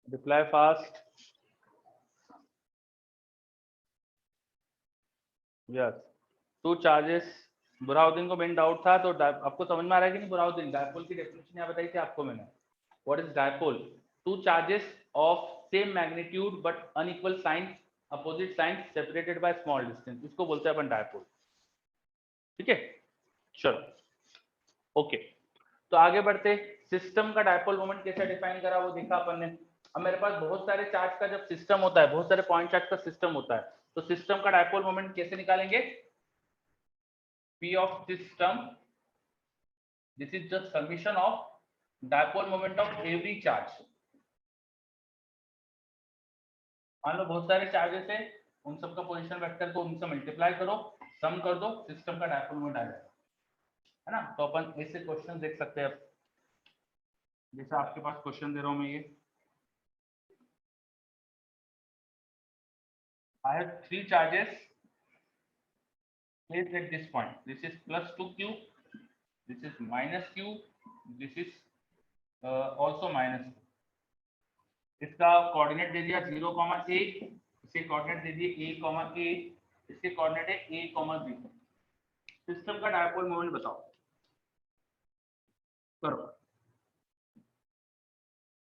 Reply fast. Yes, two charges Burhanuddin को मेन डाउट था, तो आपको समझ में आ रहा है कि नहीं? बुरहानुद्दीन, डायपोल की डेफिनेशन यहाँ बताई थी आपको मैंने। What is dipole? Two charges of same magnitude but unequal science, opposite signs, separated by small distance, इसको बोलते हैं अपन डायपोल। ठीक है, चलो ओके। तो आगे बढ़ते, सिस्टम का डायपोल मोमेंट कैसे डिफाइन करा वो देखा अपन ने। अब मेरे पास बहुत सारे चार्ज का जब सिस्टम होता है, बहुत सारे पॉइंट चार्ज का सिस्टम होता है, तो सिस्टम का डायपोल मोमेंट कैसे निकालेंगे? P of system, this is just summation of dipole moment of every charge। मान लो बहुत सारे चार्जेस है, उन सबका पोजीशन वेक्टर को उनसे मल्टीप्लाई करो, सम कर दो, सिस्टम का डायपोल मोमेंट आ जाएगा, है ना। तो अपन ऐसे क्वेश्चन देख सकते हैं। जैसे आपके पास क्वेश्चन दे रहा हूं मैं, ये I have 3 charges placed at this point. This is plus 2q, this is minus q, this is also minus q। इसका कोऑर्डिनेट दे दिया 0, a, इसके कोऑर्डिनेट दे दिए a, a, इसके कोऑर्डिनेट है a, b। सिस्टम का डायपोल मोमेंट बताओ, करो।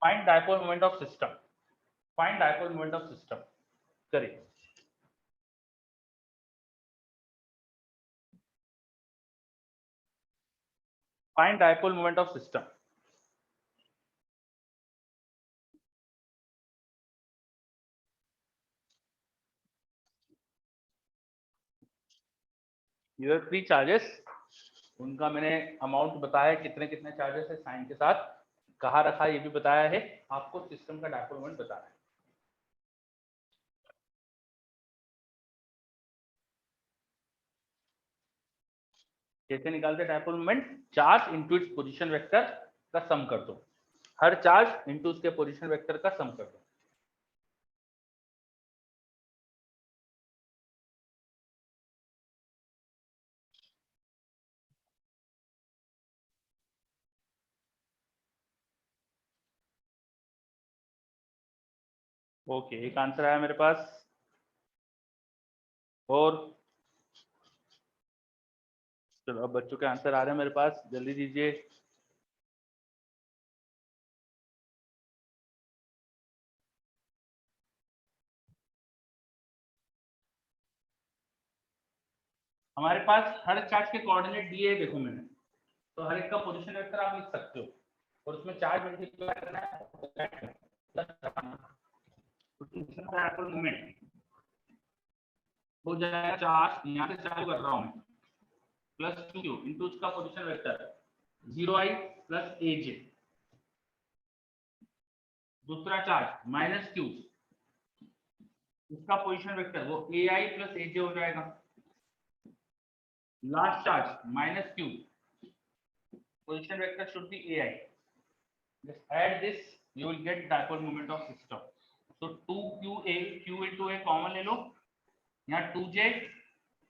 Find dipole moment of system, find dipole moment of system, करिए। Find dipole moment of system. ये 3 चार्जेस, उनका मैंने अमाउंट बताया, कितने कितने चार्जेस है साइन के साथ, कहाँ रखा ये भी बताया है। आपको सिस्टम का डायपोल मोमेंट बताना है। कैसे निकालते dipole moment? Charge into its position vector का सम कर दो, हर चार्ज इनटू उसके पोजीशन वेक्टर का सम कर दो। ओके, एक आंसर आया मेरे पास। और चलो अब बच्चों के आंसर आ रहे हैं मेरे पास, जल्दी दीजिए। हमारे पास हर चार्ज के कोऑर्डिनेट दिए हैं, देखो मैंने, तो हर एक का पोजीशन वेक्टर आप लिख सकते हो, और उसमें चार्ज मल्टीप्लाई करना है, डायपोल मोमेंट हो जाएगा चार्ज, यहाँ से चालू कर रहा हूँ मैं, प्लस 2q इंटू उसका position vector 0i plus aj। दूसरा चार्ज माइनस q, उसका पोजीशन वेक्टर वो ai प्लस aj हो जाएगा। Last charge minus q, position vector should be ai। just add this, you will get dipole moment of system। so 2qa, q into a common ले लो, यहाँ 2j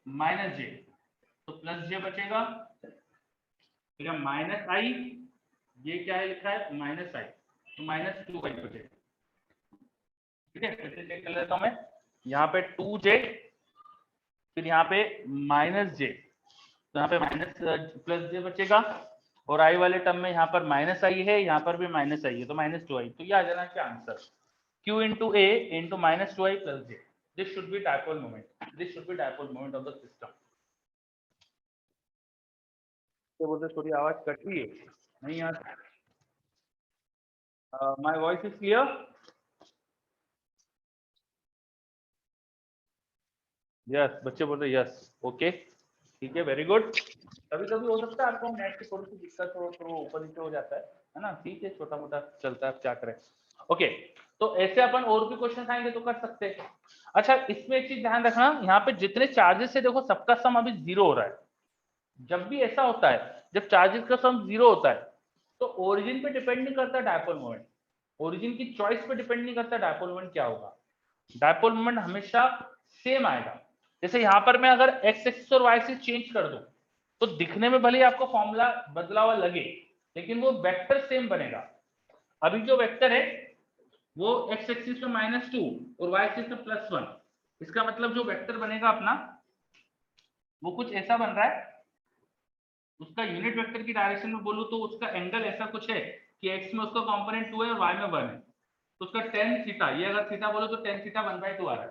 minus j, तो plus j बचेगा, ठीक है, minus i, ये क्या है लिखा है माइनस i, तो माइनस 2i बचेगा। ठीक है, फिर से चेक कर लेता हूं मैं, यहाँ पे 2j, फिर यहाँ पे माइनस j, तो यहाँ पे माइनस प्लस j बचेगा, और आई वाले टर्म में यहाँ पर माइनस आई है, यहाँ पर भी माइनस आई है, तो माइनस 2i। तो ये आ जाना क्या answer? q into A into minus 2i plus j। This should B dipole moment, this should B dipole moment of the system. तो बोलते थोड़ी आवाज कट रही है, नहीं यार, my voice is clear? Yes, बच्चे बोल रहे यस, ओके, ठीक है, वेरी गुड। कभी कभी हो सकता है आपको नेट की थोड़ी सी दिक्कत हो, तो ऊपर नीचे हो जाता है ना, ठीक है, छोटा मोटा चलता है, आप क्या करें। ओके, तो ऐसे अपन और भी क्वेश्चन आएंगे तो कर सकते हैं। अच्छा, इसमें एक चीज ध्यान रखना, यहाँ पे जितने चार्जेस है देखो सबका सम अभी 0 हो रहा है। जब भी ऐसा होता है, जब चार्जेस का सम 0 होता है, तो ओरिजिन पे डिपेंड नहीं करता डायपोल मोमेंट, ओरिजिन की चॉइस पे डिपेंड नहीं करता डायपोल मोमेंट क्या होगा। डायपोल मोमेंट हमेशा सेम आएगा। जैसे यहाँ पर मैं अगर एक्स एक्सिस और वाई एक्सिस चेंज कर दूं, तो दिखने में भले आपको फॉर्मूला बदला हुआ लगे, लेकिन वो वेक्टर सेम बनेगा। अभी जो वेक्टर है वो एक्स एक्सिस पे -2 और वाई एक्सिस पे +1, इसका मतलब जो वेक्टर बनेगा अपना, वो कुछ ऐसा बन रहा है, उसका यूनिट वेक्टर की डायरेक्शन में बोलूं तो उसका एंगल ऐसा कुछ है कि एक्स में उसका कंपोनेंट 2 है और वाई में 1 है, तो उसका टेन थीटा, ये अगर थीटा बोलो तो टेन थीटा 1/2 आ रहा है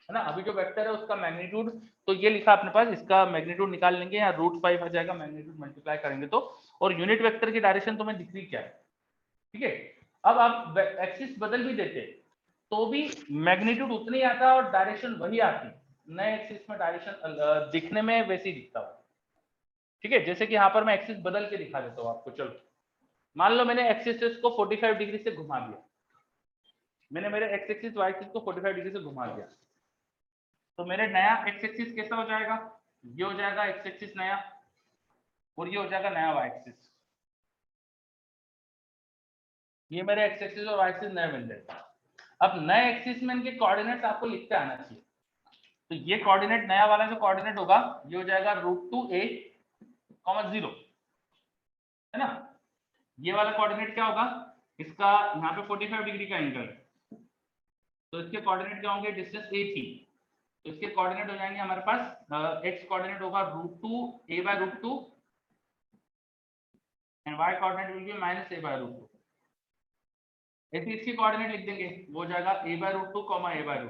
ना। अभी जो वेक्टर है उसका मैग्नीट्यूड तो ये लिखा अपने पास, इसका मैग्नीट्यूड निकाल लेंगे, यहाँ √5 आ जाएगा मैग्नीट्यूड मल्टीप्लाई करेंगे तो, और यूनिट वेक्टर की डायरेक्शन तो मैं दिख रही क्या है, ठीक है। अब आप एक्सिस बदल भी देते तो भी मैग्नीट्यूड उतनी आता और डायरेक्शन वही आती, नए एक्सिस में डायरेक्शन दिखने में वैसे ही दिखता हो, ठीक है। जैसे कि यहाँ पर मैं एक्सिस बदल के दिखा देता हूँ आपको। चलो मान लो मैंने एक्सिस को 45 डिग्री से घुमा दिया, मैंने मेरे एक्स एक्सिस वाई एक्सिस को 45 डिग्री से घुमा दिया, तो मेरे नया एक्स एक्सिस कैसा हो जाएगा, ये हो जाएगा एक्स एक्सिस नया, और ये हो जाएगा नया वाई एक्सिस। ये मेरे एक्स एक्सिस और वाई एक्सिस नए बन जाएगा। अब नए एक्सिस में इनके कोऑर्डिनेट्स आपको लिखते आना चाहिए, तो ये कोऑर्डिनेट नया वाला जो कोऑर्डिनेट होगा ये हो जाएगा √2a, 0, है ना। ये वाला कोऑर्डिनेट क्या होगा, इसका यहाँ पे 45 डिग्री का एंगल है, तो इसके कोऑर्डिनेट क्या होंगे, डिस्टेंस a थी, तो इसके कोऑर्डिनेट हो जाएंगे हमारे पास, x कोऑर्डिनेट होगा √2a/√2 and y coordinate will be -a/√2। ऐसे इसके कोऑर्डिनेट लिख देंगे, वो हो जाएगा a/√2, a/√2,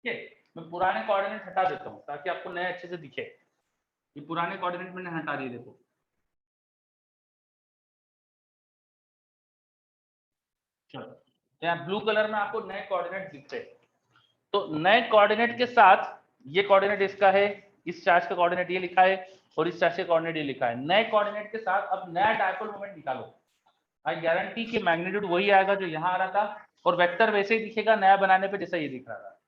ठीक है। मैं पुराने कोऑर्डिनेट हटा देता हूँ ताकि आपको नए अच्छे से दिखे, ये पुराने कोऑर्डिनेट मैंने हटा दिए, देखो। चलो तो यहाँ ब्लू कलर में आपको नए कोऑर्डिनेट दिखते हैं, तो नए कोऑर्डिनेट के साथ ये कोऑर्डिनेट इसका है, इस चार्ज का कोऑर्डिनेट ये लिखा है, और इस चार्ज का कोऑर्डिनेट ये लिखा है। नए कोऑर्डिनेट के साथ अब नया डायपोल मोमेंट निकालो, आई गारंटी कि मैग्नीट्यूड वही आएगा जो यहाँ आ रहा था, और वेक्टर वैसे ही दिखेगा नया बनाने पे जैसा ये दिख रहा था,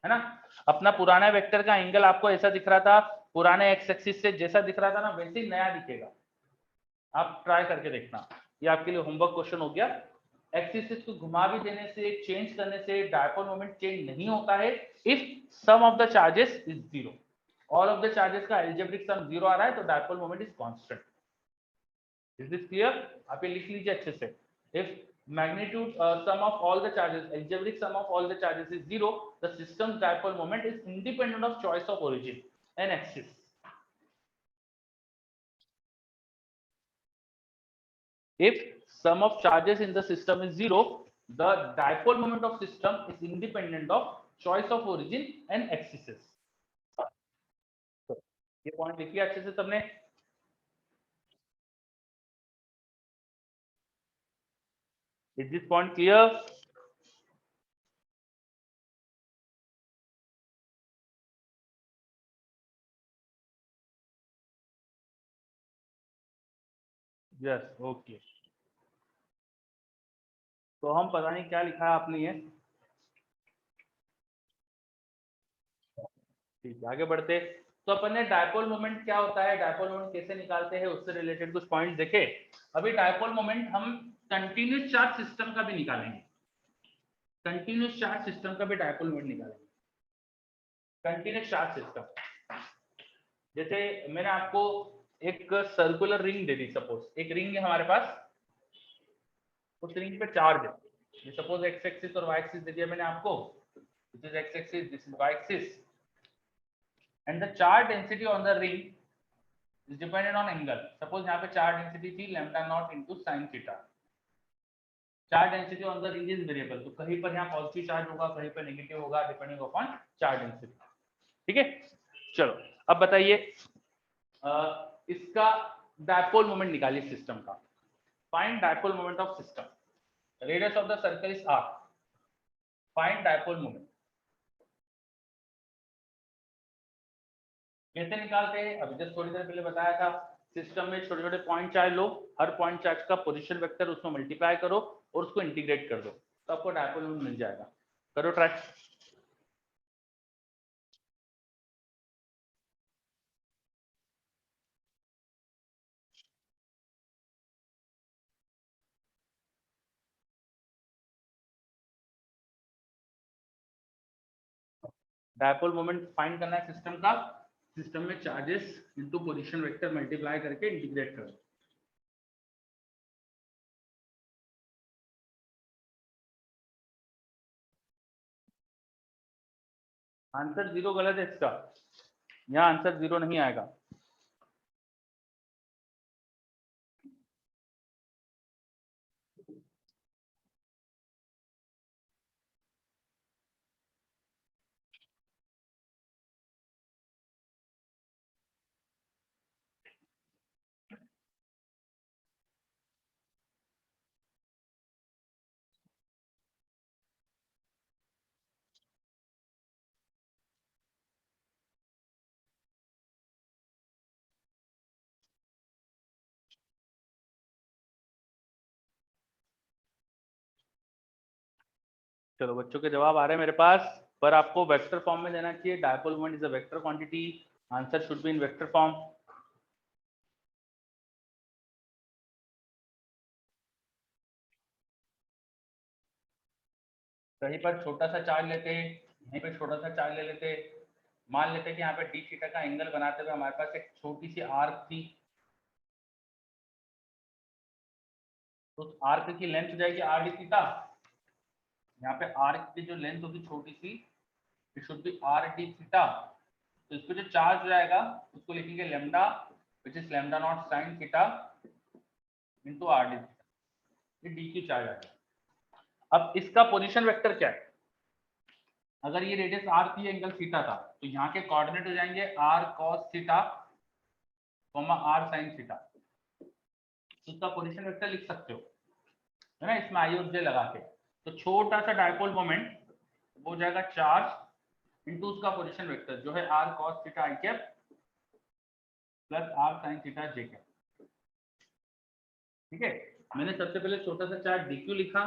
है ना। अपना पुराना वेक्टर का एंगल आपको ऐसा दिख रहा था, पुराने एक्स एक्सिस से जैसा दिख रहा था ना वैसे ही नया दिखेगा। आप ट्राई करके देखना, ये आपके लिए होमवर्क क्वेश्चन हो गया। एक्सिस को घुमा भी देने से, चेंज करने से डायपोल मोमेंट चेंज नहीं होता है if sum of the charges is 0। All of the charges का एल्जेब्रिक सम 0 आ रहा है तो dipole moment is constant. Is this clear, आप ये लिख लीजिए अच्छे से। If magnitude sum of all the charges, algebraic sum of all the charges is 0, the system's dipole moment is independent of choice of origin and axis. If sum of charges in the system is 0, the dipole moment of system is independent of choice of origin and axes. ये point लिखिए अच्छे से सबने। Is this point clear? Yes, okay. तो हम पता नहीं क्या लिखा है आपने ये, ठीक है आगे बढ़ते। तो अपन ने डायपोल मोमेंट क्या होता है, डायपोल मोमेंट कैसे निकालते हैं, उससे रिलेटेड कुछ पॉइंट्स देखे। अभी डायपोल मोमेंट हम कंटिन्यूस चार्ज सिस्टम का भी निकालेंगे, कंटिन्यूस चार्ज सिस्टम का भी डायपोल मोमेंट निकालेंगे। कंटिन्यूस चार्ज सिस्टम, जैसे मैंने आपको एक सर्कुलर रिंग दे दी, सपोज एक रिंग है हमारे पास, उस रिंग पे चार्ज है, सपोज एक्स एक्सिस और वाई एक्सिस दे दिया मैंने आपको, this is x axis, this is y axis, and the charge density on the ring is dependent on angle. Suppose यहाँ पे चार्ज डेंसिटी थी lambda not into sin theta. Charge density on the ring is variable, तो कहीं पर यहाँ positive charge होगा, कहीं पर नेगेटिव होगा, डिपेंडिंग अपॉन चार्ज डेंसिटी, ठीक है। चलो अब बताइए इसका डायपोल मोमेंट निकालिए सिस्टम का। Find dipole moment of system, radius of the circle is r, find dipole moment. कैसे निकालते हैं, अभी जस्ट थोड़ी देर पहले बताया था, सिस्टम में छोटे छोटे पॉइंट चार्ज लो, हर पॉइंट चार्ज का पोजीशन वेक्टर उसमें मल्टीप्लाई करो और उसको इंटीग्रेट कर दो, तो आपको डायपोल मोमेंट मिल जाएगा। करो ट्राई। डायपोल मोमेंट फाइंड करना है सिस्टम का, सिस्टम में charges into position vector multiply करके इंटीग्रेट करो। आंसर 0 गलत है इसका, यहाँ आंसर 0 नहीं आएगा। चलो बच्चों के जवाब आ रहे हैं मेरे पास, पर आपको वेक्टर फॉर्म में देना चाहिए। Dipole moment is a vector quantity, answer should be in vector form. कहीं पर छोटा सा चार्ज लेते, यहीं पे छोटा सा चार्ज ले लेते, मान लेते कि यहाँ पे डी थीटा का एंगल बनाते हुए हमारे पास एक छोटी सी आर्क थी, तो उस आर्क की लेंथ हो जाएगी आर डी थीटा। यहाँ पे आर्क की जो लेंथ होगी छोटी सी, it should be R D theta. तो इसको जो चार्ज हो जाएगा उसको लिखेंगे lambda, which is lambda not sine theta into R D theta, ये डी क्यू चार्ज आ गया। अब इसका पोजीशन वेक्टर क्या है? अगर ये रेडियस आर थी, एंगल थीटा था, तो यहाँ के कोऑर्डिनेट हो जाएंगे R cos theta, R sine theta. तो इसका पोजीशन वेक्टर लिख सकते हो, है ना, इसमें आई और जे लगा के। तो छोटा सा डायपोल मोमेंट वो हो जाएगा चार्ज इनटू उसका पोजीशन वेक्टर जो है आर कॉस थीटा आई cap plus r sine theta j cap. ठीक है, मैंने सबसे पहले छोटा सा चार्ज डी क्यू लिखा,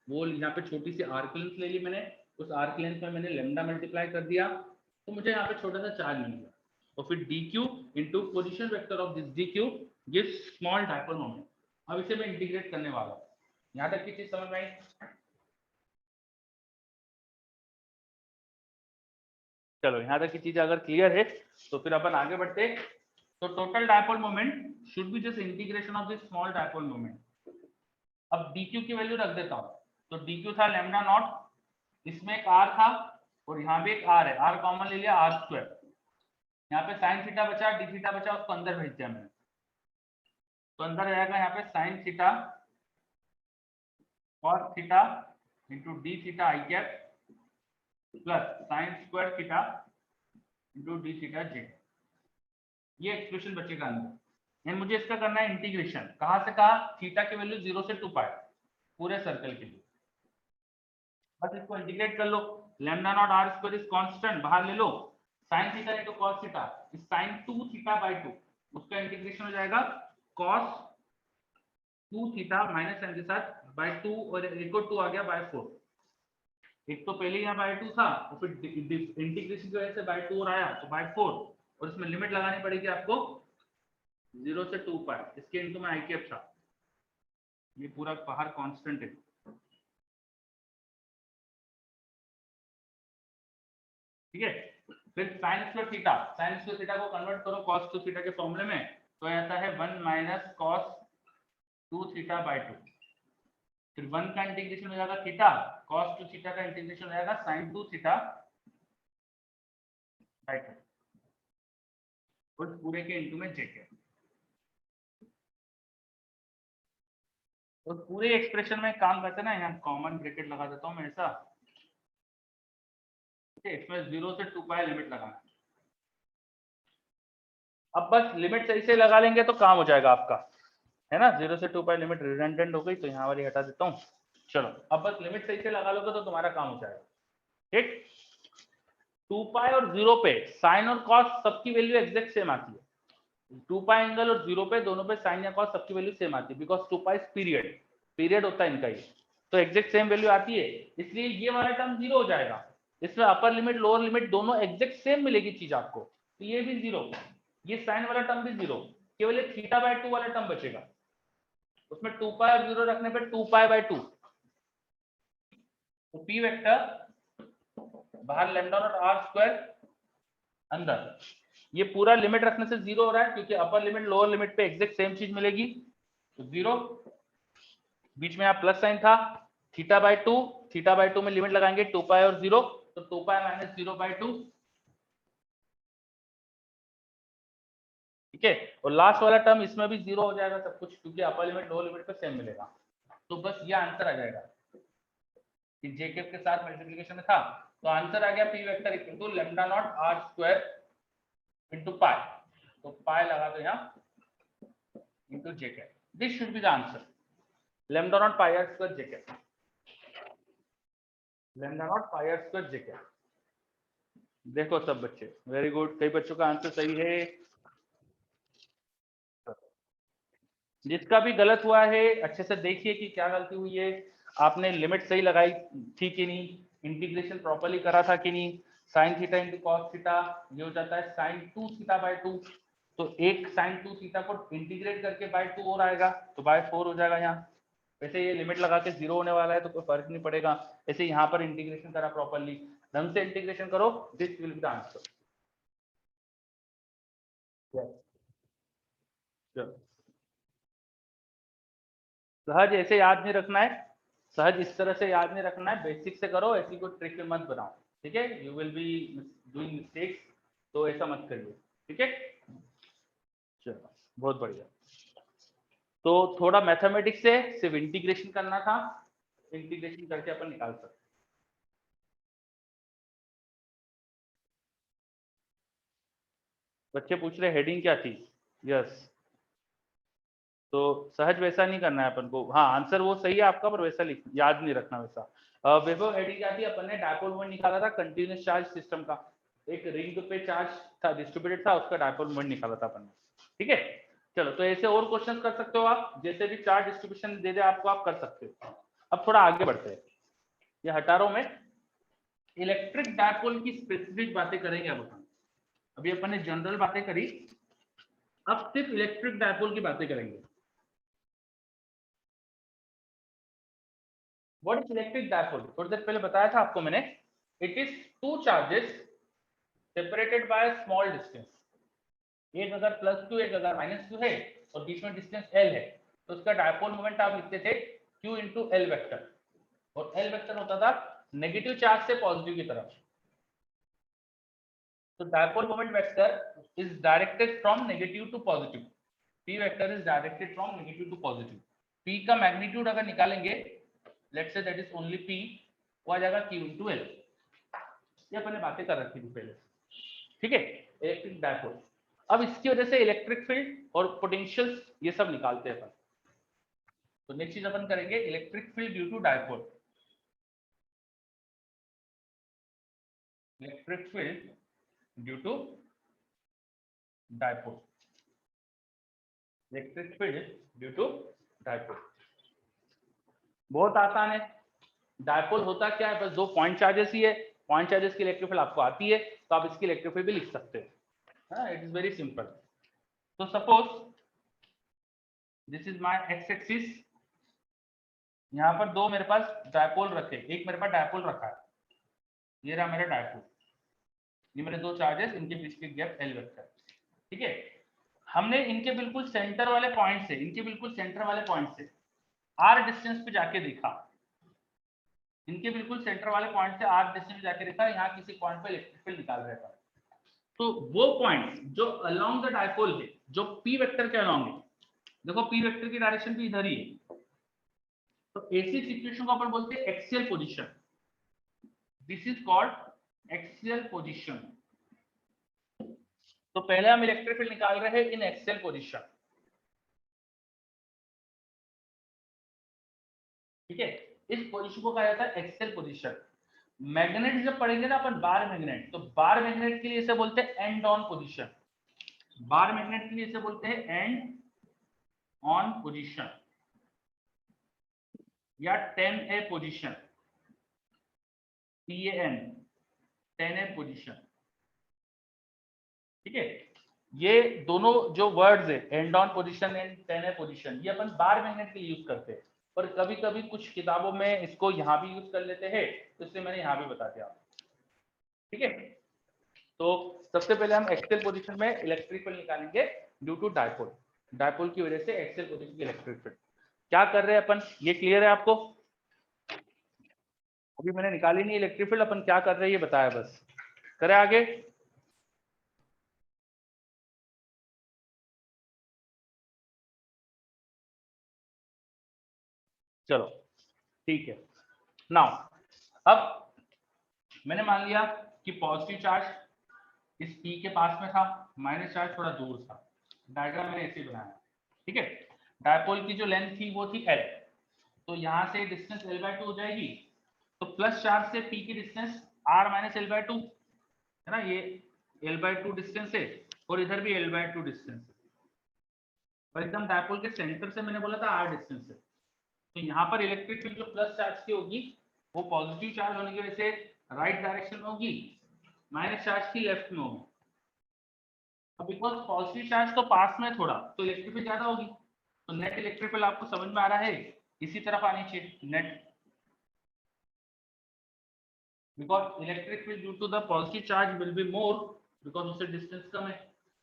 वो यहाँ पे छोटी सी आर्क लेंथ ले ली मैंने, उस आर्क लेंथ में मैंने लेमडा मल्टीप्लाई कर दिया, तो मुझे यहाँ पे छोटा सा चार्ज मिल गया। और फिर D Q into position vector of this D Q gives small dipole moment. अब इसे मैं इंटीग्रेट करने वाला हूँ। यहाँ तक की चीज समझ में आई? चलो यहाँ तक की चीज अगर क्लियर है तो फिर अपन आगे बढ़ते। तो total dipole moment should be just integration of this small dipole moment. अब dq की वैल्यू रख देता हूँ, तो dq था लैम्डा नॉट, इसमें एक r था और यहाँ भी एक r है, r कॉमन ले लिया, r स्क्वायर। यहाँ पे साइन थीटा बचा, डी थीटा बचा, उसको अंदर भेज दिया मैंने, तो अंदर जाएगा यहाँ पे sine theta cos theta into D theta आई cap plus sine square theta into D theta J. ये एक्सप्रेशन बचेगा अंदर। एंड मुझे इसका करना है इंटीग्रेशन, कहाँ से कहाँ? थीटा की वैल्यू 0 से 2 पाई पूरे सर्कल के लिए। बस इसको इंटीग्रेट कर लो, lambda not are square is constant, बाहर ले लो, sin theta into cos theta is sin 2 theta by 2, उसका इंटीग्रेशन हो जाएगा cos 2 थीटा माइनस साइन के साथ बाय 2, और एक और 2 आ गया बाय 4। एक तो पहले यहाँ बाय 2 था और फिर इंटीग्रेशन की वजह से बाय 2 और आया तो बाय 4, और इसमें लिमिट लगानी पड़ेगी आपको 0 से 2 पाई, इसके इनटू में आई कैप था, ये पूरा बाहर कांस्टेंट है। ठीक है, फिर साइन स्क्वायर थीटा को कन्वर्ट करो cos 2 थीटा के फॉर्मूले में, तो आता है 1 माइनस cos 2 थीटा बाय 2। फिर 1 का इंटीग्रेशन हो जाएगा थीटा, cos 2 थीटा का इंटीग्रेशन हो जाएगा sin 2 थीटा बाय 2, और पूरे के इनटू में जेके। तो पूरे एक्सप्रेशन में काम करते ना, यहाँ कॉमन ब्रैकेट लगा देता हूँ मैं ऐसा, ठीक है, इसमें 0 से 2 पाई लिमिट लगाना। अब बस लिमिट सही से लगा लेंगे तो काम हो जाएगा आपका, है ना। 0 से 2 पाई लिमिट रिडंडेंट हो गई तो यहाँ वाली हटा देता हूँ। चलो अब बस लिमिट सही से लगा लोगे तो तुम्हारा काम हो जाएगा। ठीक, 2 पाई और 0 पे साइन और कॉस सबकी वैल्यू एग्जैक्ट सेम आती है। 2 पाई एंगल और 0 पे दोनों पे साइन या कॉस सबकी वैल्यू सेम आती है, बिकॉज 2 पाई पीरियड होता है इनका ये, तो एग्जैक्ट सेम वैल्यू आती है, इसलिए ये वाला टर्म 0 हो जाएगा। इसमें अपर लिमिट लोअर लिमिट दोनों एग्जैक्ट सेम मिलेगी चीज आपको, तो ये भी 0, ये साइन वाला टर्म भी 0, केवल ये थीटा बाय 2 वाला टर्म बचेगा। उसमें 2 पाई और 0 रखने पे 2 पाई बाय 2, तो पी वेक्टर बाहर लैम्डा नॉट आर स्क्वायर अंदर, ये पूरा लिमिट रखने से 0 हो रहा है क्योंकि अपर लिमिट लोअर लिमिट पे एग्जैक्ट सेम चीज मिलेगी, तो 0, बीच में यहाँ प्लस साइन था, थीटा बाय 2 में लिमिट लगाएंगे 2 पाई और 0, तो 2 पाई माइनस 0 बाय 2, ठीक है, और लास्ट वाला टर्म इसमें भी 0 हो जाएगा सब कुछ, क्योंकि अपर लिमिट लोअर लिमिट पे सेम मिलेगा। तो बस ये आंसर आ जाएगा कि जे कैप के साथ मल्टीप्लिकेशन में था, तो आंसर आ गया p vector equal to lambda not are square into pi. तो पाई लगा दो यहाँ into j cap, this should be the answer, lambda naught pi r square j cap, lambda naught pi r square j cap. देखो सब बच्चे very good, कई बच्चों का आंसर सही है। जिसका भी गलत हुआ है अच्छे से देखिए कि क्या गलती हुई है, आपने लिमिट सही लगाई थी कि नहीं, इंटीग्रेशन प्रॉपर्ली करा था कि नहीं। Sine theta into cos theta ये हो जाता है साइन 2 थीटा बाय 2, तो एक साइन 2 थीटा को इंटीग्रेट करके बाय 2 और आएगा, तो बाय 4 हो जाएगा यहाँ। वैसे ये लिमिट लगा के 0 होने वाला है तो कोई फर्क नहीं पड़ेगा। ऐसे यहाँ पर इंटीग्रेशन करा प्रॉपर्ली, ढंग से इंटीग्रेशन करो, this will be the answer. सहज ऐसे याद नहीं रखना है, सहज इस तरह से याद नहीं रखना है, बेसिक से करो, ऐसी कोई ट्रिक मत बनाओ, ठीक है। You will be doing mistakes, तो ऐसा मत करिए, ठीक है। चलो बहुत बढ़िया। तो थोड़ा मैथमेटिक्स से सिर्फ इंटीग्रेशन करना था, इंटीग्रेशन करके अपन निकाल सकते। बच्चे पूछ रहे हेडिंग क्या थी, यस। तो सहज वैसा नहीं करना है अपन को, हाँ आंसर वो सही है आपका, पर वैसा याद नहीं रखना वैसा। वैभव हेडिंग क्या थी, अपन ने डायपोल मोमेंट निकाला था कंटिन्यूअस चार्ज सिस्टम का, एक रिंग पे चार्ज था डिस्ट्रीब्यूटेड था, उसका डायपोल मोमेंट निकाला था अपन ने, ठीक है। चलो तो ऐसे और क्वेश्चन कर सकते हो आप, जैसे भी चार्ज डिस्ट्रीब्यूशन दे दे आपको, आप कर सकते हो। अब थोड़ा आगे बढ़ते हैं, ये हटा रहा हूं मैं, इलेक्ट्रिक डायपोल की स्पेसिफिक बातें करेंगे अब अपन। अभी अपन ने जनरल बातें करी, अब सिर्फ इलेक्ट्रिक डायपोल की बातें करेंगे। व्हाट इज इलेक्ट्रिक डायपोल, थोड़ी देर पहले बताया था आपको मैंने, it is two charges separated by small distance. एक अगर +2 एक अगर -2 है और बीच में डिस्टेंस L है, तो उसका डायपोल मोमेंट आप लिखते थे Q इंटू एल वेक्टर, और L वेक्टर होता था नेगेटिव चार्ज से पॉजिटिव की तरफ। तो dipole moment vector is directed from negative to positive, P vector is directed from negative to positive. P का मैग्नीट्यूड अगर निकालेंगे, let's say that is only P, वो आ जाएगा Q इंटू एल। ये अपने बातें कर रखी थी पहले, ठीक है, इलेक्ट्रिक डायपोल। अब इसकी वजह से इलेक्ट्रिक फील्ड और पोटेंशियल ये सब निकालते हैं अपन। तो नेक्स्ट चीज अपन करेंगे electric field due to dipole, electric field due to dipole, electric field due to dipole. बहुत आसान है, डायपोल होता क्या है, बस दो पॉइंट चार्जेस ही है, पॉइंट चार्जेस की इलेक्ट्रिक फील्ड आपको आती है, तो आप इसकी इलेक्ट्रिक फील्ड भी लिख सकते हो, इट इज वेरी सिंपल। तो suppose this is my ex axis, यहाँ पर दो मेरे पास डायपोल रखे, एक मेरे पास डायपोल रखा है, ये रहा मेरा डायपोल, ये मेरे दो चार्जेस, इनके बीच के गैप एल वेक्टर, ठीक है। हमने इनके बिल्कुल सेंटर वाले पॉइंट से, इनके बिल्कुल सेंटर वाले पॉइंट से आर डिस्टेंस पे जाके देखा, इनके बिल्कुल सेंटर वाले पॉइंट से आर डिस्टेंस पे जाके देखा, यहाँ किसी पॉइंट पे इलेक्ट्रिक फील्ड निकाल रहा था। तो वो पॉइंट जो अलोंग द डायपोल है, जो पी वेक्टर के अलोंग है, देखो पी वेक्टर की डायरेक्शन भी इधर ही है, तो ऐसी सिचुएशन को अपन बोलते हैं axial position, this is called axial position. तो पहले हम इलेक्ट्रिक फील्ड निकाल रहे हैं इन एक्सियल पोजीशन, ठीक है। इस पोजीशन को कहा जाता है एक्सियल पोजीशन। मैग्नेट जब पढ़ेंगे ना अपन बार मैग्नेट, तो बार मैग्नेट के लिए इसे बोलते हैं and on position, bar magnet के लिए इसे बोलते हैं एंड ऑन पोजीशन या 10A position, TAN 10A position, ठीक है। ये दोनों जो वर्ड्स है and on position and 10A position, ये अपन बार मैग्नेट के लिए यूज करते हैं, पर कभी कभी कुछ किताबों में इसको यहाँ भी यूज कर लेते हैं, तो इसलिए मैंने यहाँ भी बता दिया, ठीक है। तो सबसे पहले हम एक्सियल पोजीशन में इलेक्ट्रिक फील्ड निकालेंगे ड्यू टू डायपोल, डायपोल की वजह से एक्सियल पोजीशन की इलेक्ट्रिक फील्ड। क्या कर रहे हैं अपन, ये क्लियर है आपको? अभी मैंने निकाली नहीं इलेक्ट्रिक फील्ड, अपन क्या कर रहे हैं ये बताया, बस करें आगे। चलो ठीक है। नाउ अब मैंने मान लिया कि पॉजिटिव चार्ज इस P के पास में था, माइनस चार्ज थोड़ा दूर था। डायग्राम मैंने ऐसे बनाया, ठीक है। डायपोल की जो लेंथ थी वो थी L, तो यहाँ से डिस्टेंस L/2 हो जाएगी। तो प्लस चार्ज से P की डिस्टेंस R माइनस L/2 है ना, ये L/2 डिस्टेंस है और इधर भी L/2 डिस्टेंस है, और एकदम डायपोल के सेंटर से मैंने बोला था R डिस्टेंस है। तो यहाँ पर इलेक्ट्रिक फील्ड जो प्लस चार्ज की होगी वो पॉजिटिव चार्ज होने की वजह से राइट डायरेक्शन में होगी, माइनस चार्ज की लेफ्ट में होगी। अब बिकॉज पॉजिटिव चार्ज तो पास में थोड़ा, तो इलेक्ट्रिक फील्ड ज्यादा होगी, तो नेट इलेक्ट्रिक फील्ड आपको समझ में आ रहा है इसी तरफ आनी चाहिए net, because electric field due to the positive charge will be more because उससे डिस्टेंस कम है,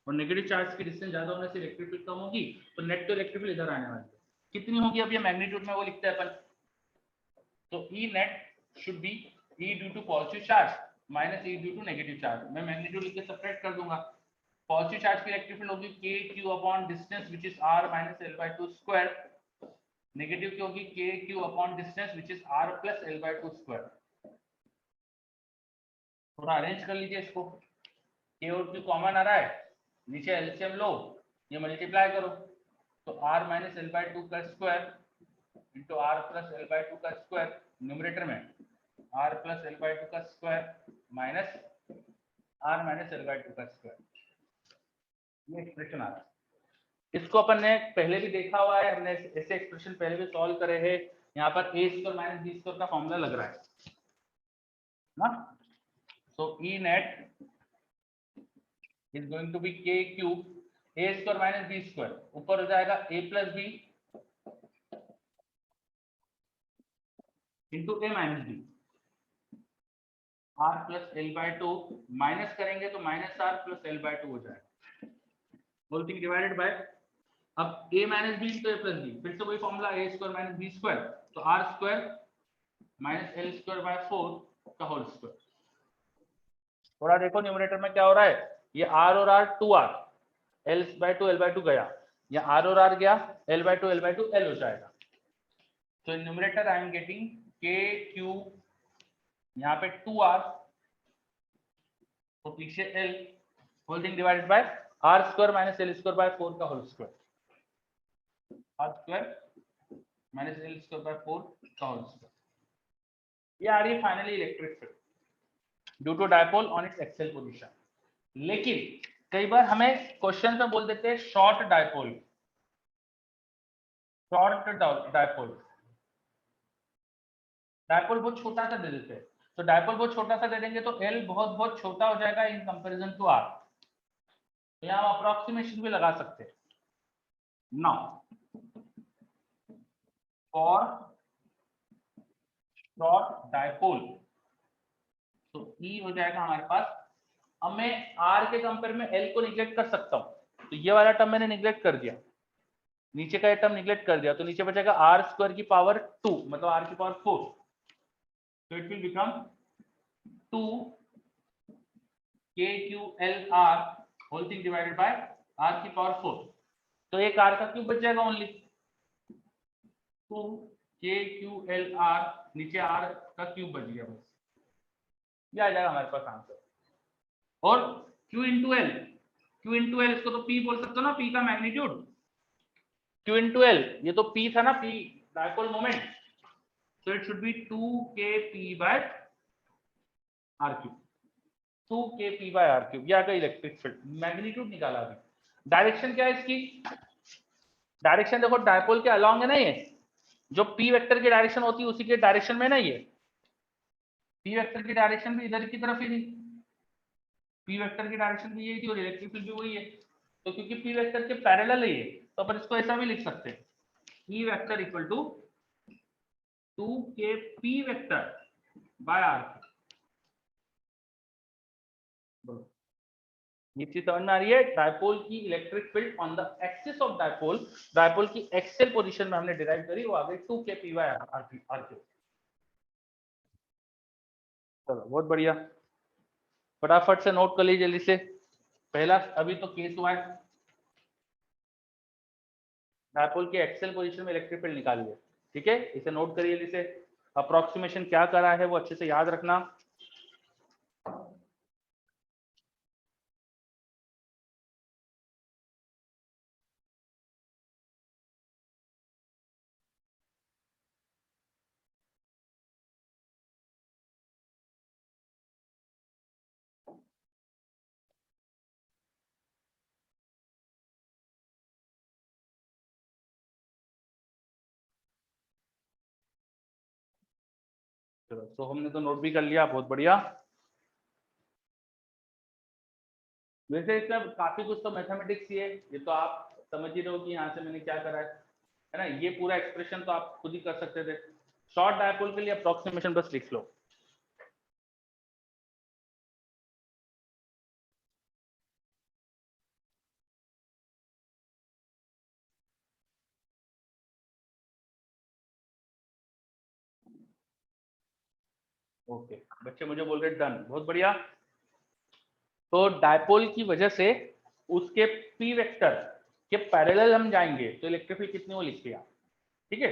और नेगेटिव चार्ज की डिस्टेंस ज्यादा होने से इलेक्ट्रिक फील्ड कम होगी, तो नेट तो इलेक्ट्रिक फील्ड इधर आने वाली है। कितनी होगी अब ये मैग्नीट्यूड में वो लिखते हैं अपन, तो E net should be E due to positive charge minus E due to negative charge। मैं मैग्नीट्यूड लिख के सेपरेट कर दूंगा। पॉजिटिव चार्ज की इलेक्ट्रिक फील्ड होगी KQ upon distance which is R minus L/2 square, negative की होगी KQ upon distance which is R plus L/2 square. थोड़ा अरेंज कर लीजिए इसको, K और Q कॉमन आ रहा है, नीचे एलसीएम लो, ये मल्टीप्लाई करो, तो R minus L/2 का square into R plus L/2 का स्क्वायर, न्यूमरेटर में R plus L/2 का square minus R minus L/2 का स्क्वायर, ये एक्सप्रेशन आ रहा है। इसको अपन ने पहले भी देखा हुआ है, हमने ऐसे एक्सप्रेशन पहले भी सॉल्व करे हैं। यहाँ पर a square minus b square का फॉर्मूला लग रहा है ना, so E net is going to be k cube a square minus b square, ऊपर हो जाएगा a plus b into a minus b, R plus L/2 minus करेंगे तो माइनस R प्लस L/2 हो जाएगा, होल थिंग डिवाइडेड बाय, अब a minus B into a plus B, फिर से वही formula a square minus b square, तो R square minus L square by 4 का होल स्क्वायर। थोड़ा देखो न्यूमरेटर में क्या हो रहा है, ये R और R 2R, L/2 L/2 गया, या R और R गया, L/2 L/2 L हो जाएगा। तो numerator I am getting k q, यहाँ पे 2R तो पीछे L, whole thing divided by R square minus L square by 4 का whole square, R square minus L square by 4 का होल स्क्वायर। ये आ रही है finally electric field due to dipole on its axial position. लेकिन कई बार हमें क्वेश्चन में बोल देते हैं short dipole, short dipole, dipole बहुत छोटा सा दे देते हैं, तो डायपोल बहुत छोटा सा दे देंगे तो L बहुत बहुत छोटा हो जाएगा इन कंपैरिजन टू R, तो यहाँ हम अप्रोक्सीमेशन भी लगा सकते हैं। नाउ फॉर शॉर्ट डायपोल तो E हो जाएगा हमारे पास, अब मैं R के कंपेयर में L को निग्लेक्ट कर सकता हूँ, तो ये वाला टर्म मैंने निग्लेक्ट कर दिया, नीचे का टर्म निग्लेक्ट कर दिया, तो नीचे बचेगा R स्क्वायर की पावर 2 मतलब R की power 4, so it will become 2 KQLR whole thing divided by R की पावर 4, तो एक R का क्यूब बच जाएगा ओनली, 2 KQLR नीचे R का क्यूब बच गया, बस ये आ जाएगा हमारे पास आंसर। और Q into L, Q into L इसको तो P बोल सकते हो ना, P का मैग्नीट्यूड, Q इंटू एल ये तो P था ना, P dipole moment, so it should be 2kp by r cube, 2kp by r cube, ये आ गया इलेक्ट्रिक फील्ड, मैग्नीट्यूड निकाला। अभी डायरेक्शन क्या है इसकी, डायरेक्शन देखो डायपोल के अलोंग है ना, ये जो p वेक्टर की डायरेक्शन होती है उसी के डायरेक्शन में ना, ये p वेक्टर की डायरेक्शन भी इधर की तरफ ही थी, p वेक्टर की डायरेक्शन भी यही थी और इलेक्ट्रिक फील्ड भी वही है, तो क्योंकि p वेक्टर के पैरेलल है ये, तो अपन इसको ऐसा भी लिख सकते हैं, e vector equal to 2kp vector by r। ये चीज समझ में आ रही है, डायपोल की electric field on the axis of dipole, dipole की एक्सियल पोजीशन में हमने डिराइव करी, वो आ गई 2kp बाय r क्यूब। चलो बहुत बढ़िया, फटाफट से नोट कर लीजिए जल्दी से। पहला अभी तो केस हुआ है, डायपोल की एक्सियल पोजीशन में इलेक्ट्रिक फील्ड निकालिए। ठीक है, इसे नोट करिए, इसे अप्रोक्सीमेशन क्या करा है वो अच्छे से याद रखना। चलो, तो हमने तो नोट भी कर लिया, बहुत बढ़िया। वैसे इसका काफी कुछ तो मैथमेटिक्स ही है, ये तो आप समझ ही रहे हो कि यहाँ से मैंने क्या करा है ना। ये पूरा एक्सप्रेशन तो आप खुद ही कर सकते थे। शॉर्ट डायपोल के लिए अप्रोक्सीमेशन बस लिख लो। ओके, बच्चे मुझे बोल रहे डन, बहुत बढ़िया। तो डायपोल की वजह से उसके पी वेक्टर के पैरेलल हम जाएंगे तो इलेक्ट्रिक फील्ड कितनी वो लिख लिया, ठीक है।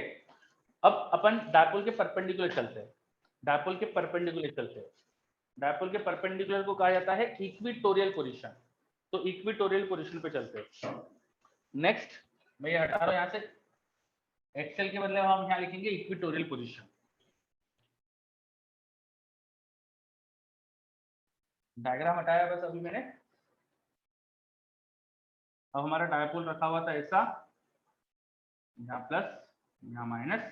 अब अपन डायपोल के परपेंडिकुलर चलते हैं, डायपोल के परपेंडिकुलर चलते हैं। डायपोल के परपेंडिकुलर को कहा जाता है इक्विटोरियल पोजीशन, तो इक्विटोरियल पोजीशन पे चलते हैं। नेक्स्ट मैं ये हटा रहा हूं यहाँ से, एक्सेल के बदले हम यहाँ लिखेंगे इक्विटोरियल पोजीशन। डायग्राम हटाया बस अभी मैंने। अब हमारा डायपोल रखा हुआ था ऐसा, यहाँ प्लस यहाँ माइनस,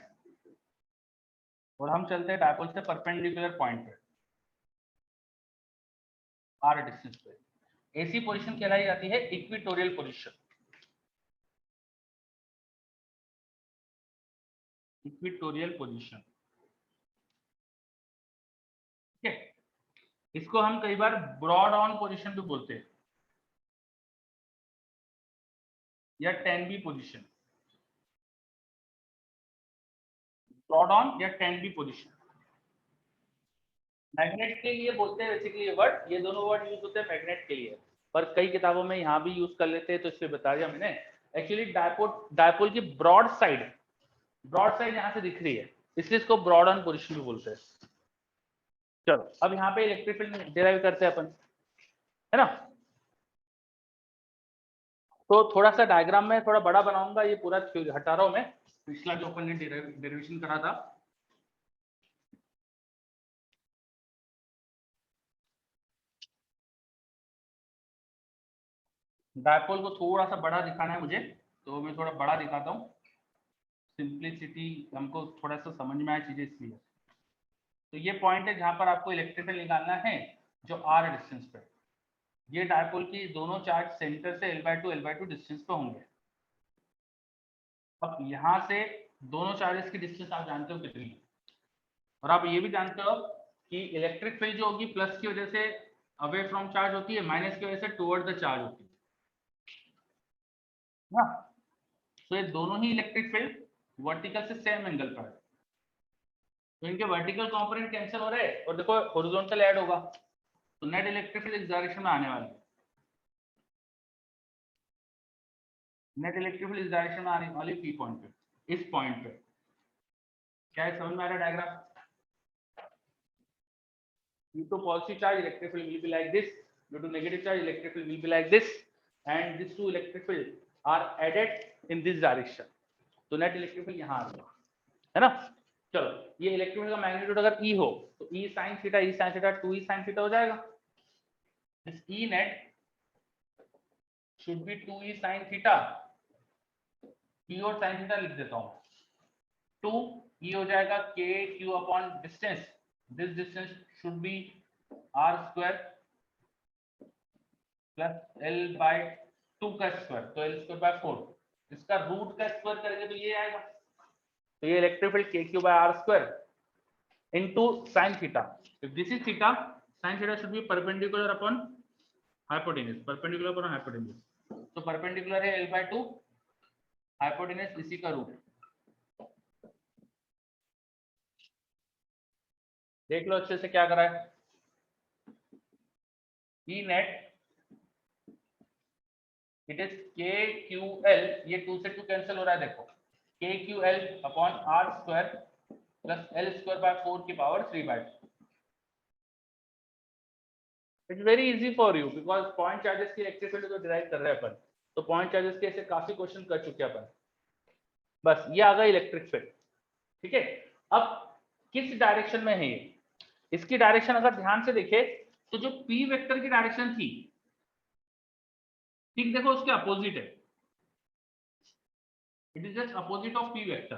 और हम चलते हैं डायपोल से परपेंडिकुलर पॉइंट पे, आर डिस्टेंस पे। ऐसी पोजीशन कहलाई जाती है इक्विटोरियल पोजीशन। इक्विटोरियल पोजीशन, ठीक है। इसको हम कई बार ब्रॉड ऑन पोजीशन भी बोलते हैं, या 10 बी पोजीशन, ब्रॉड ऑन या 10 बी पोजीशन। मैग्नेट के लिए बोलते हैं बेसिकली ये वर्ड, ये दोनों वर्ड यूज होते हैं मैग्नेट के लिए, पर कई किताबों में यहाँ भी यूज कर लेते हैं, तो इसलिए बता दिया मैंने। एक्चुअली डायपोल, डायपोल की ब्रॉड साइड यहाँ से दिख रही है, इसलिए इसको ब्रॉड ऑन पोजीशन भी बोलते हैं। चलो अब यहाँ पे इलेक्ट्रिक फील्ड डिराइव करते हैं अपन, है ना। तो थोड़ा सा डायग्राम में थोड़ा बड़ा बनाऊंगा, ये पूरा हटा रहा हूं मैं, पिछला जो अपन ने डेरिवेशन करा था। डायपोल को थोड़ा सा बड़ा दिखाना है मुझे, तो मैं थोड़ा बड़ा दिखाता हूँ, सिंप्लिसिटी हमको थोड़ा सा समझ में आए चीजें इसलिए। तो ये पॉइंट है जहां पर आपको इलेक्ट्रिक फील्ड निकालना है, जो आर डिस्टेंस पे। ये डायपोल की दोनों चार्ज सेंटर से L/2 डिस्टेंस पे होंगे। अब यहाँ से दोनों चार्जेस की डिस्टेंस आप जानते हो कितनी है, और आप ये भी जानते हो कि इलेक्ट्रिक फील्ड जो होगी प्लस की वजह से अवे फ्रॉम चार्ज होती है, माइनस की वजह से टुवर्ड द चार्ज होती है ना। तो ये दोनों ही इलेक्ट्रिक फील्ड वर्टिकल से सेम एंगल पर है, तो इनके वर्टिकल कंपोनेंट कैंसिल हो रहे हैं, और देखो हॉरिजॉन्टल ऐड होगा, तो नेट इलेक्ट्रिक फील्ड इस डायरेक्शन में आने वाली है। नेट इलेक्ट्रिक फील्ड इस डायरेक्शन में आने वाली पी पॉइंट पे, इस पॉइंट पे। क्या है, समझ में आ रहा है diagram? Due to positive charge, electric field will be like this. Due to negative charge, electric field will be like this. And these two electric field are added in this direction. तो net electric field यहाँ आ गया, है ना। चलो, ये electric field का magnitude अगर E हो तो E sin theta 2E sin theta हो जाएगा। This E net should be 2E sin theta. P और sin थीटा लिख देता हूँ, 2E हो जाएगा K Q upon distance, this distance should be R square plus L/2 का स्क्वायर, तो L² बाय 4, इसका रूट का स्क्वायर करेंगे तो ये आएगा। तो ये electric field KQ by R square into sin theta. If this is theta, sin theta should be perpendicular upon hypotenuse, perpendicular upon hypotenuse, तो परपेंडिकुलर है L/2, हाइपोटेन्यूज इसी का रूट। देख लो अच्छे से क्या करा है। E net it is KQL, ये 2 से 2 कैंसिल हो रहा है देखो, KQL upon R square plus L square by 4 की power 3/2। It's very easy for you because point charges की इलेक्ट्रिक फील्ड तो डिराइव कर रहे हैं अपन, तो पॉइंट चार्जेस के ऐसे काफी क्वेश्चन कर चुके हैं अपन। बस ये आ गया इलेक्ट्रिक फील्ड। ठीक है, अब किस डायरेक्शन में है ये, इसकी डायरेक्शन अगर ध्यान से देखे तो जो P वेक्टर की डायरेक्शन थी, ठीक देखो उसके अपोजिट है, it is just opposite of P vector.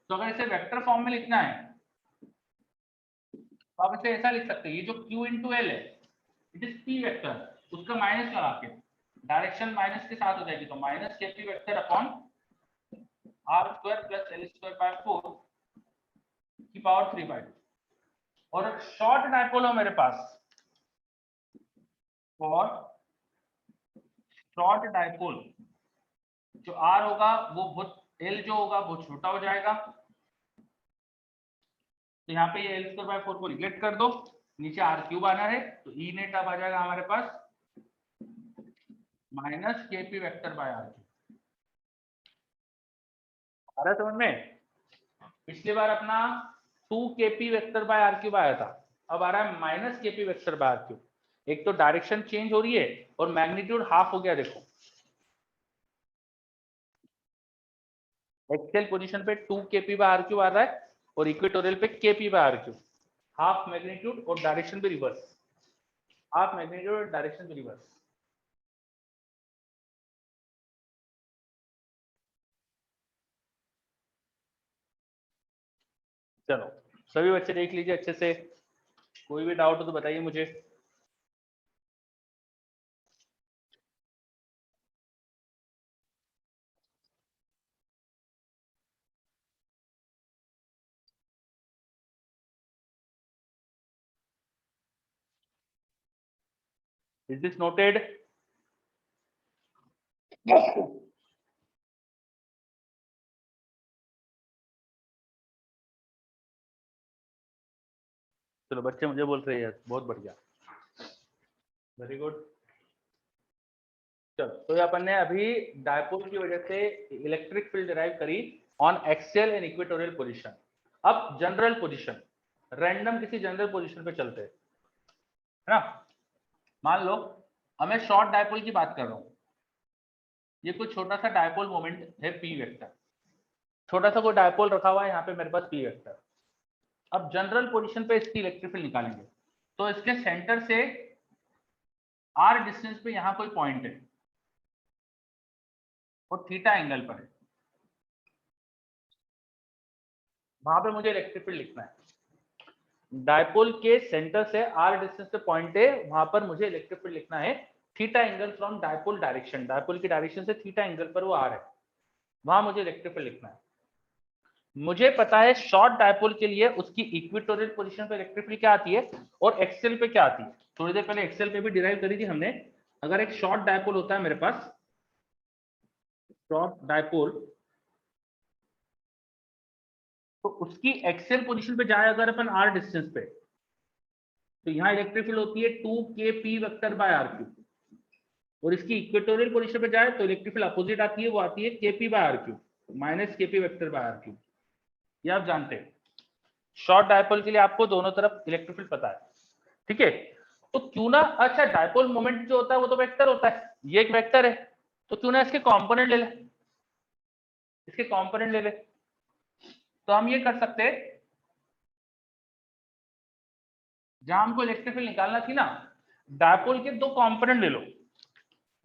तो अगर इसे वेक्टर फॉर्म में लिखना है तो आप इसे ऐसा लिख सकते हैं, ये जो Q इंटू एल है इट इज P वेक्टर, उसका माइनस लगा के डायरेक्शन माइनस के साथ हो जाएगी, तो minus KP vector upon R square plus L square by 4 की पावर 3/2। और शॉर्ट डायपोल हो मेरे पास, और शॉर्ट डायपोल जो R होगा वो बहुत, L जो होगा वो छोटा हो जाएगा, तो यहाँ पे ये L स्क्वायर बाय 4 को निगलेक्ट कर दो, नीचे R क्यूब आना है, तो E नेट अब आ जाएगा हमारे पास minus KP vector by R cube. आ रहा समझ में? पिछली बार अपना 2KP vector by R cube आया था, अब आ रहा है minus KP vector by R cube. एक तो डायरेक्शन चेंज हो रही है और मैग्नीट्यूड हाफ हो गया। देखो एक्सियल पोजीशन पे 2KP बाय R क्यूब आ रहा है और इक्वेटोरियल पे KP by R cube, half magnitude और डायरेक्शन भी रिवर्स, हाफ मैग्नीट्यूड और डायरेक्शन भी रिवर्स। चलो सभी बच्चे देख लीजिए अच्छे से, कोई भी डाउट हो तो बताइए मुझे। Is this noted? चलो बच्चे मुझे बोल रहे हैं बहुत बढ़िया, वेरी गुड। चलो तो ये अपन ने अभी डायपोल की वजह से इलेक्ट्रिक फील्ड डिराइव करी on axial and equatorial position. अब जनरल पोजीशन, रैंडम किसी जनरल पोजीशन पे चलते हैं, है ना। मान लो हमें शॉर्ट डायपोल की बात कर रहा हूं, ये कोई छोटा सा डायपोल मोमेंट है P वेक्टर, छोटा सा कोई डायपोल रखा हुआ है यहाँ पे मेरे पास P वेक्टर। अब जनरल पोजीशन पे इसकी इलेक्ट्रिक फील्ड निकालेंगे, तो इसके सेंटर से R डिस्टेंस पे यहाँ कोई पॉइंट है और थीटा एंगल पर है, वहां पे मुझे इलेक्ट्रिक फील्ड लिखना है। डायपोल के सेंटर से R डिस्टेंस पे पॉइंट है, वहां पर मुझे इलेक्ट्रिक फील्ड लिखना है theta angle from dipole direction, dipole की डायरेक्शन से थीटा एंगल पर वो R है, वहां मुझे इलेक्ट्रिक फील्ड लिखना है। मुझे पता है शॉर्ट डायपोल के लिए उसकी इक्वेटोरियल पोजीशन पे इलेक्ट्रिक फील्ड क्या आती है और एक्सेल पे क्या आती है, थोड़ी देर पहले एक्सेल पे भी डिराइव करी थी हमने। अगर एक शॉर्ट डायपोल होता है मेरे पास, शॉर्ट डायपोल, तो उसकी एक्सेल पोजीशन पे जाए अगर अपन R डिस्टेंस पे, तो यहाँ इलेक्ट्रिक फील्ड होती है 2KP vector by R cube, और इसकी इक्वेटोरियल पोजीशन पे जाए तो इलेक्ट्रिक फील्ड अपोजिट आती है, वो आती है KP by R cube minus KP vector by R cube. ये आप जानते हैं, शॉर्ट डायपोल के लिए आपको दोनों तरफ इलेक्ट्रिक फील्ड पता है, ठीक है। तो क्यों ना, अच्छा डायपोल मोमेंट जो होता है वो तो वेक्टर होता है, ये एक वेक्टर है, तो क्यों ना इसके कंपोनेंट ले ले, इसके कंपोनेंट ले ले। तो हम ये कर सकते हैं, जहां हमको इलेक्ट्रिक फील्ड निकालना थी ना, डायपोल के दो कंपोनेंट ले लो,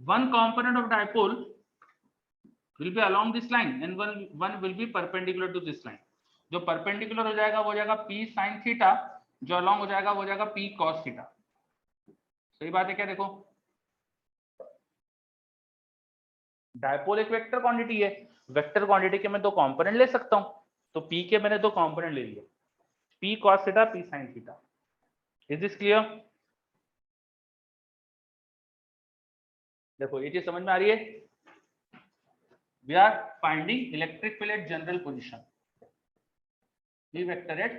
one component of dipole will be along this line and one will be perpendicular to this line। जो परपेंडिकुलर हो जाएगा वो हो जाएगा P sin थीटा, जो अलॉन्ग हो जाएगा वो हो जाएगा P cos थीटा। सही बात है क्या? देखो डायपोल एक वेक्टर क्वांटिटी है, वेक्टर क्वांटिटी के मैं दो कंपोनेंट ले सकता हूं, तो P के मैंने दो कंपोनेंट ले लिए, P cos theta, P sin theta. Is this clear? देखो ये चीज समझ में आ रही है? We are finding electric field at general position, P vector at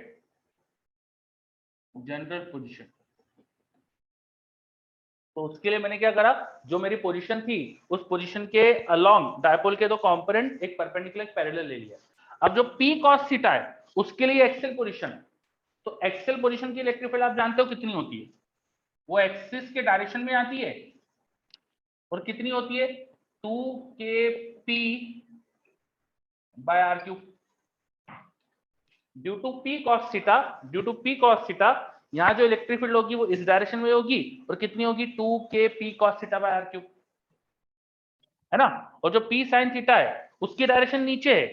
general position. तो उसके लिए मैंने क्या करा, जो मेरी पोजीशन थी उस पोजीशन के अलोंग डायपोल के दो कंपोनेंट एक परपेंडिकुलर एक पैरेलल ले लिया। अब जो P cos थीटा है उसके लिए एक्सियल पोजीशन है, तो एक्सियल पोजीशन की इलेक्ट्रिक फील्ड आप जानते हो कितनी होती है, वो एक्सिस के डायरेक्शन में आती है और कितनी होती है 2kp by R cube due to P cos theta यहाँ जो इलेक्ट्रिक फील्ड होगी वो इस डायरेक्शन में होगी और कितनी होगी 2kp cos theta by R cube, है ना। और जो P sin थीटा है उसकी डायरेक्शन नीचे है,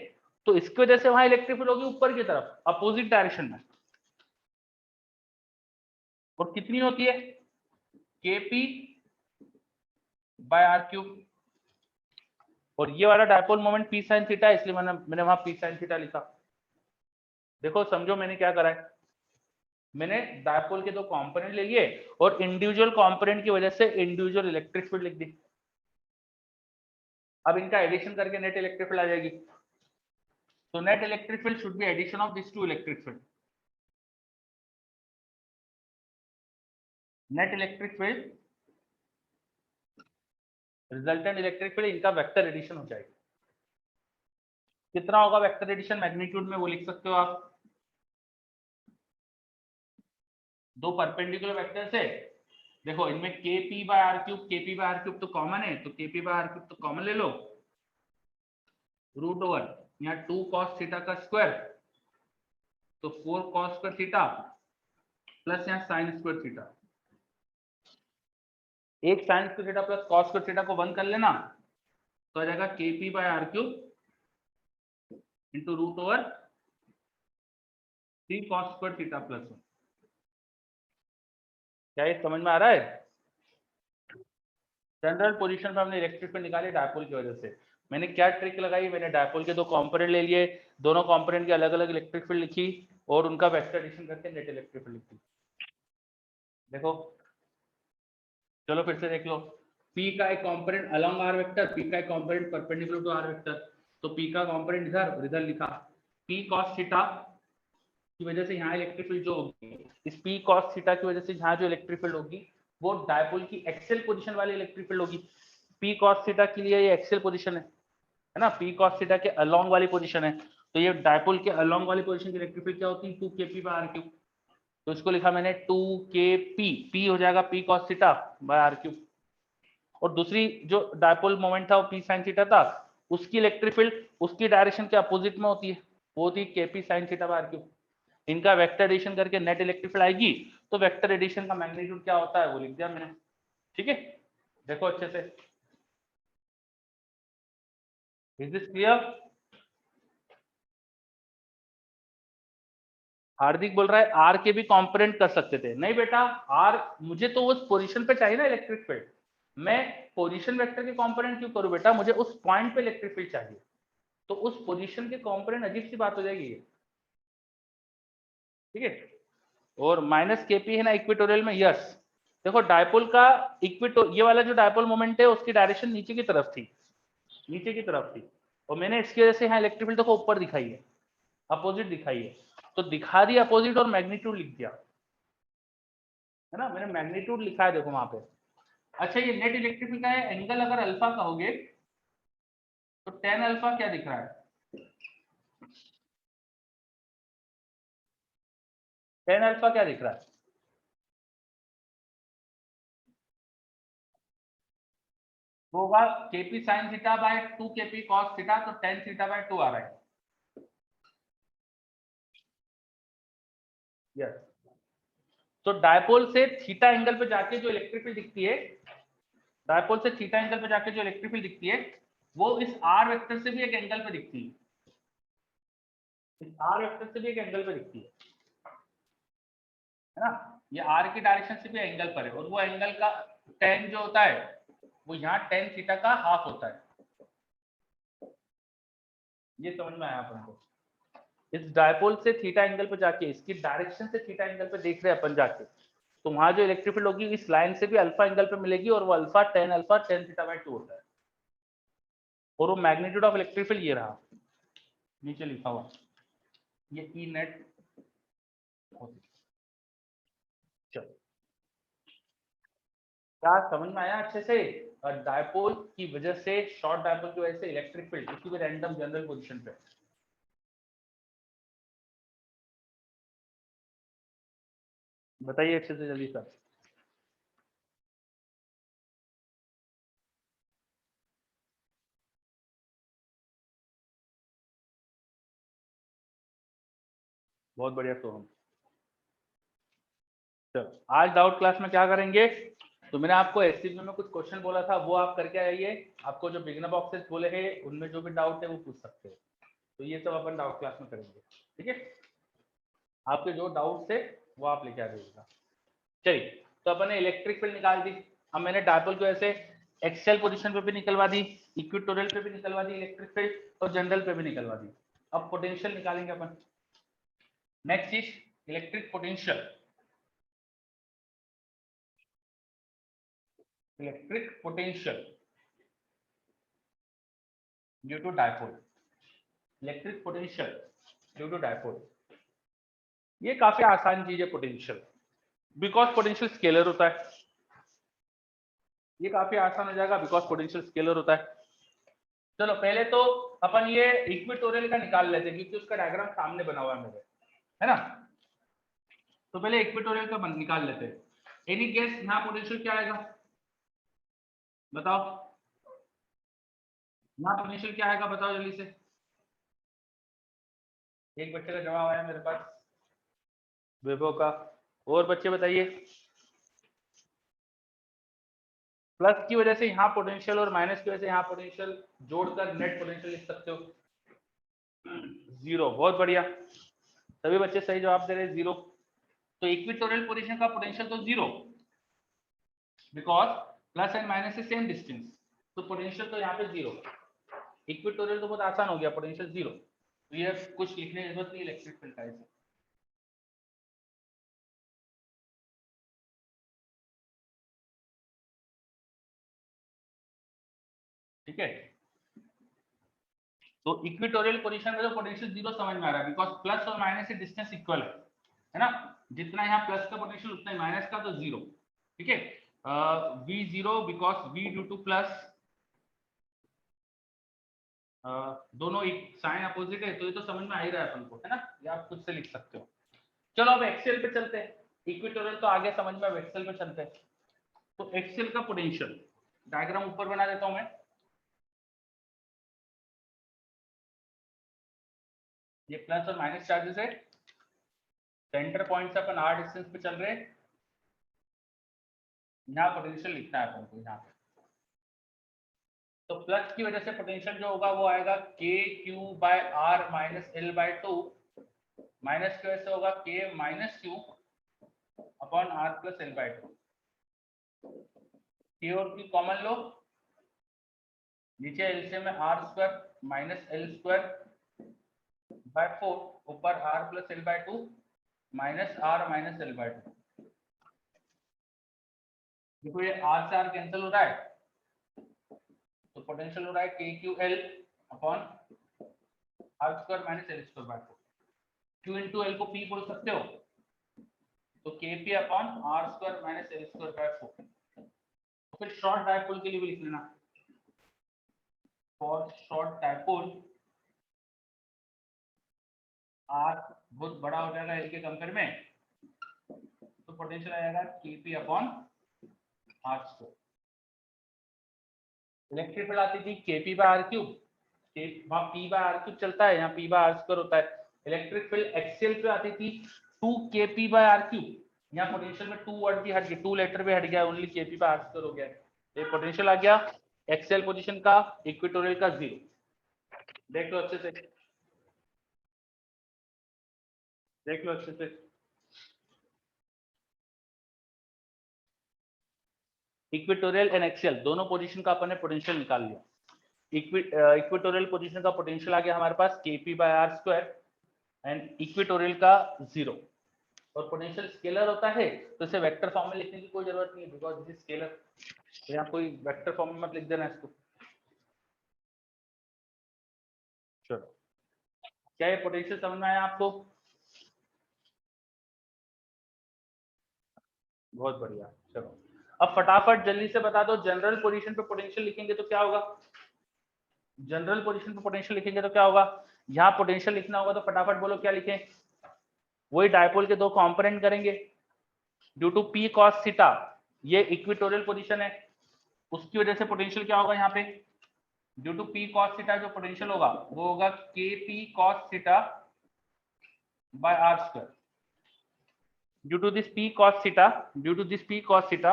तो इसकी वजह से वहां इलेक्ट्रिक फील्ड होगी ऊपर की तरफ अपोजिट डायरेक्शन में, और कितनी होती है kp बाय आर क्यूब। और ये वाला dipole moment P sin theta है, इसलिए मैंने वहां P sin थीटा लिखा। देखो समझो मैंने क्या करा है, मैंने डायपोल के दो कंपोनेंट ले लिए और इंडिविजुअल कंपोनेंट की वजह से इंडिविजुअल इलेक्ट्रिक फील्ड लिख दी। अब इनका एडिशन करके नेट इलेक्ट्रिक फील्ड आ जाएगी। तो net electric field should be addition of this two electric field. Net electric field resultant electric field इनका वेक्टर एडिशन हो जाएगा। कितना होगा वेक्टर एडिशन मैग्नीट्यूड में, वो लिख सकते हो आप। दो परपेंडिकुलर वेक्टर से देखो इनमें kp बाय आर क्यूब तो कॉमन है, तो kp बाय आर क्यूब तो कॉमन ले लो, रूट ओवर यहाँ 2 cos थीटा का स्क्वायर तो 4 cos स्क्वायर थीटा प्लस यहाँ साइन स्क्वायर थीटा, एक sine square theta plus cos square theta को 1 कर लेना तो आ जाएगा kp by R cube into root over 3 cos square theta plus 1। क्या ये समझ में आ रहा है? जनरल पोजीशन पे हमने इलेक्ट्रिक फील्ड निकाली डायपोल की वजह से। मैंने क्या ट्रिक लगाई, मैंने डायपोल के दो कंपोनेंट ले लिए, दोनों कंपोनेंट की अलग अलग इलेक्ट्रिक फील्ड लिखी और उनका वेक्टर एडिशन करके नेट इलेक्ट्रिक फील्ड लिखी। देखो चलो फिर से देख लो, P का एक component along R vector, P का एक component perpendicular to R vector, तो P का कंपोनेंट इधर और इधर लिखा। P cos थीटा की वजह से यहाँ इलेक्ट्रिक फील्ड जो होगी, इस P cos थीटा की वजह से यहाँ जो इलेक्ट्रिक फील्ड होगी वो डायपोल की एक्सियल पोजीशन वाली इलेक्ट्रिक फील्ड होगी। P cos थीटा के लिए ये एक्सियल पोजीशन है ना, P cos थीटा के अलोंग वाली पोजीशन है, तो ये डायपोल के अलोंग वाली पोजीशन की इलेक्ट्रिक फील्ड क्या होती है 2kp बाय आर क्यूब। तो इसको लिखा मैंने 2kp, P हो जाएगा P cos theta by R cube, और दूसरी जो डायपोल मोमेंट था वो P sin थीटा था, उसकी इलेक्ट्रिक फील्ड उसकी डायरेक्शन के अपोजिट में होती है, वो होती है kp sin theta by R cube. इनका वेक्टर एडिशन करके नेट इलेक्ट्रिक फील्ड आएगी, तो वेक्टर एडिशन का मैग्नीट्यूड क्या होता है वो लिख दिया मैंने। ठीक है, देखो अच्छे से, इज दिस क्लियर? हार्दिक बोल रहा है आर के भी कंपोनेंट कर सकते थे, नहीं बेटा आर मुझे तो उस पोजीशन पे चाहिए ना इलेक्ट्रिक फील्ड, मैं पोजीशन वेक्टर के कंपोनेंट क्यों करूं बेटा, मुझे उस पॉइंट पे इलेक्ट्रिक फील्ड चाहिए, तो उस पोजीशन के कंपोनेंट अजीब सी बात हो जाएगी ये। ठीक है, और माइनस केपी है ना इक्वेटोरियल में, यस देखो डायपोल का ये वाला जो डायपोल मोमेंट है उसकी डायरेक्शन नीचे की तरफ थी, नीचे की तरफ थी, और मैंने इसकी वजह से यहाँ इलेक्ट्रिक फील्ड देखो ऊपर दिखाई है, अपोजिट दिखाई है, तो दिखा दिया अपोजिट और मैग्नीट्यूड लिख दिया, है ना, मैंने मैग्नीट्यूड लिखा है देखो वहां पे। अच्छा ये नेट इलेक्ट्रिक फील्ड का है, एंगल अगर अल्फा कहोगे तो टेन अल्फा क्या दिख रहा है, टेन अल्फा क्या दिख रहा है, वो होगा KP sine theta by 2 KP cos theta, तो टेन थीटा बाय 2 आ रहा है। यस, तो डायपोल से थीटा एंगल पे जाके जो इलेक्ट्रिक फील्ड दिखती है, डायपोल से थीटा एंगल पे जाके जो इलेक्ट्रिक फील्ड दिखती है वो इस आर वेक्टर से भी एक एंगल पे दिखती है, इस आर वेक्टर से भी एक एंगल पे दिखती है ना, ये आर की डायरेक्शन से भी एंगल पर है, और वो एंगल का टेन जो होता है वो यहाँ टेन थीटा का हाफ होता है। ये समझ में आया अपन को, इस डायपोल से थीटा एंगल पे जाके इसकी डायरेक्शन से थीटा एंगल पे देख रहे हैं अपन जाके, तो वहां जो इलेक्ट्रिक फील्ड होगी इस लाइन से भी अल्फा एंगल पे मिलेगी, और वो अल्फा टेन थीटा बाय 2 होता है, और वो मैग्नीट्यूड ऑफ इलेक्ट्रिक फील्ड ये रहा नीचे लिखा हुआ, ये ई नेट। चलो क्या समझ में आया अच्छे से? डायपोल की वजह से, शॉर्ट डायपोल की वजह से इलेक्ट्रिक फील्ड किसी भी रैंडम जनरल पोजीशन पे बताइए अच्छे से जल्दी सर। बहुत बढ़िया सोहम। चलो आज डाउट क्लास में क्या करेंगे, तो मैंने आपको एससीबी में कुछ क्वेश्चन बोला था वो आप करके आइए। आपको जो बिगनर बॉक्सेस बोले हैं उनमें जो भी डाउट है वो पूछ सकते हैं। तो ये सब अपन डाउट क्लास में करेंगे, ठीक है। आपके जो डाउट्स है वो आप लेके आ जाइएगा। चलिए, तो अपन ने इलेक्ट्रिक फील्ड निकाल दी। अब मैंने डायपोल को ऐसे एक्सियल पोजीशन पे भी निकलवा दी, इक्वेटोरियल पे भी निकलवा दी इलेक्ट्रिक फील्ड, और जनरल पे भी निकलवा दी। अब पोटेंशियल निकालेंगे अपन। नेक्स्ट चीज electric potential. Electric potential due to dipole. Electric potential due to dipole, ये काफी आसान चीज है पोटेंशियल, बिकॉज पोटेंशियल स्केलर होता है। ये काफी आसान हो जाएगा बिकॉज पोटेंशियल स्केलर होता है। चलो पहले तो अपन ये इक्वेटोरियल का निकाल लेते हैं क्योंकि उसका डायग्राम सामने बना हुआ है मेरे, है ना। तो पहले इक्वेटोरियल का निकाल लेते हैं। एनी गेस यहाँ पोटेंशियल क्या आएगा, बताओ। यहाँ पोटेंशियल क्या आएगा बताओ जल्दी से। एक बच्चे का जवाब आया मेरे पास, विभो का। और बच्चे बताइए। प्लस की वजह से यहाँ पोटेंशियल और माइनस की वजह से यहाँ पोटेंशियल जोड़कर नेट पोटेंशियल लिख सकते हो, जीरो। बहुत बढ़िया, सभी बच्चे सही जवाब दे रहे हैं, जीरो। तो इक्वेटोरियल पोजीशन का पोटेंशियल तो zero, because plus and minus से सेम डिस्टेंस, तो पोटेंशियल तो यहाँ पे जीरो। इक्वेटोरियल तो बहुत आसान हो गया, पोटेंशियल जीरो, तो ये कुछ लिखने की जरूरत नहीं इलेक्ट्रिक फील्ड का ऐसे। ठीक है, तो इक्वेटोरियल पोजीशन में तो पोटेंशियल जीरो समझ में आ रहा है, बिकॉज प्लस और माइनस से डिस्टेंस इक्वल है ना। जितना यहाँ प्लस का पोटेंशियल उतना ही माइनस का, तो जीरो। ठीक है, V zero because V due to plus, दोनों एक साइन अपोजिट है, तो ये तो समझ में आ ही रहा है अपन को, है ना। ये आप खुद से लिख सकते हो। चलो अब एक्सेल पे चलते हैं, इक्वेटोरियल तो आगे समझ में, अब एक्सेल पे चलते हैं। तो एक्सेल का पोटेंशियल डायग्राम ऊपर बना देता हूं मैं। ये प्लस और माइनस चार्जेस है, सेंटर पॉइंट से अपन आर डिस्टेंस पे चल रहे हैं। यहाँ पोटेंशियल लिखना है अपन को यहाँ पे। तो प्लस की वजह से पोटेंशियल जो होगा वो आएगा K Q by R minus L by two, minus की वजह से होगा K minus Q upon R plus L by two. K और क्यू कॉमन लो, नीचे एलसीएम में R square minus L square by 4, ऊपर R plus L by two minus R minus L by two. देखो ये आर से are cancel हो रहा है, तो पोटेंशियल हो रहा है K Q L upon R square minus L square by 4। Q into L को पी बोल सकते हो, तो K P upon R square minus L square by 4। तो फिर शॉर्ट डायपोल के लिए भी लिख लेना, फॉर शॉर्ट डायपोल आर बहुत बड़ा हो जाएगा एल के कंपेयर में, तो पोटेंशियल आएगा K P upon R square. Electric field आती थी केपी बाय आर क्यूब, वहां पी बाय आर क्यूब चलता है, यहाँ पी बाय आर स्क्वायर होता है। इलेक्ट्रिक फील्ड एक्सियल पे आती थी 2 केपी बाय आर क्यूब, यहाँ पोटेंशियल में 2 वर्ड भी हट गया, 2 लेटर भी हट गया, only KP by R square हो गया। ये पोटेंशियल आ गया एक्सियल पोजीशन का, इक्वेटोरियल का जीरो। देख लो अच्छे से, देख लो अच्छे से। इक्वेटोरियल एंड एक्सियल दोनों पोजीशन का अपन ने पोटेंशियल निकाल लिया। इक्वेटोरियल पोजीशन का पोटेंशियल आ गया हमारे पास KP by R square, and equatorial का जीरो। और पोटेंशियल स्केलर होता है तो इसे वेक्टर फॉर्म में लिखने की कोई जरूरत नहीं है, बिकॉज दिस इज स्केलर। तो यहाँ कोई वेक्टर फॉर्म में मत लिख देना इसको। चलो, क्या ये पोटेंशियल समझ में आया आपको? बहुत बढ़िया। चलो अब फटाफट जल्दी से बता दो, जनरल पोजीशन पे पोटेंशियल लिखेंगे तो क्या होगा? जनरल पोजीशन पे पोटेंशियल लिखेंगे तो क्या होगा? यहाँ पोटेंशियल लिखना होगा तो फटाफट बोलो क्या लिखें। वही डायपोल के दो कंपोनेंट करेंगे, due to P cos theta, ये इक्वेटोरियल पोजीशन है, उसकी वजह से पोटेंशियल क्या होगा यहाँ पे, due to P cos theta जो पोटेंशियल होगा वो होगा K P cos theta by R square. Due to this P cos theta, due to this P cos theta,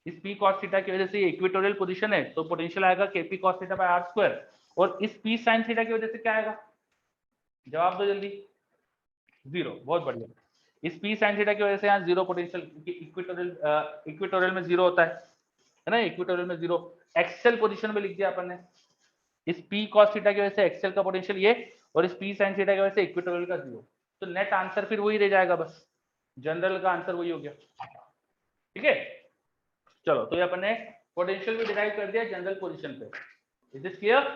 इस पी कॉस थीटा की वजह से इक्वेटोरियल पोजीशन है तो पोटेंशियल आएगा K P cos theta by R square, और इस P sine theta की वजह से क्या आएगा, जवाब दो जल्दी, जीरो। बहुत बढ़िया, इस पी साइन थीटा की वजह से यहाँ जीरो पोटेंशियल, इक्वेटोरियल में जीरो होता है ना, इक्वेटोरियल में जीरो, एक्सेल पोजीशन में लिख दिया अपन ने, इस पी कॉस थीटा की वजह से एक्सेल का पोटेंशियल ये, और इस पी साइन थीटा की वजह से इक्वेटोरियल का जीरो, तो नेट आंसर फिर वही रह जाएगा, बस जनरल का आंसर वही हो गया। ठीक है, चलो तो ये अपन ने पोटेंशियल भी डिराइव कर दिया जनरल पोजीशन पे। Is this clear?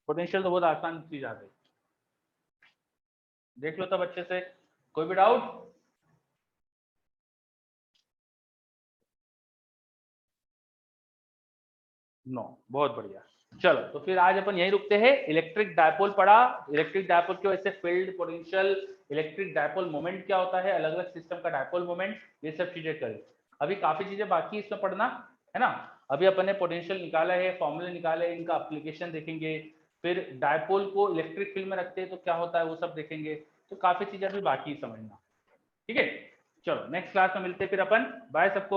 पोटेंशियल तो बहुत आसान चीज आ गई, देख लो तब अच्छे से, कोई भी डाउट? नो, बहुत बढ़िया। चलो तो फिर आज अपन यही रुकते हैं, इलेक्ट्रिक डायपोल पढ़ा, इलेक्ट्रिक डायपोल की वजह से field, potential, electric dipole moment क्या होता है, अलग अलग सिस्टम का डायपोल मोमेंट, ये सब चीजें करें। अभी काफी चीजें बाकी इसमें पढ़ना है ना, अभी अपन ने पोटेंशियल निकाला है, फॉर्मूले निकाले, इनका एप्लीकेशन देखेंगे, फिर डायपोल को इलेक्ट्रिक फील्ड में रखते हैं तो क्या होता है वो सब देखेंगे, तो काफी चीजें अभी बाकी समझना। ठीक है, चलो नेक्स्ट क्लास में मिलते हैं फिर अपन, बाय सबको।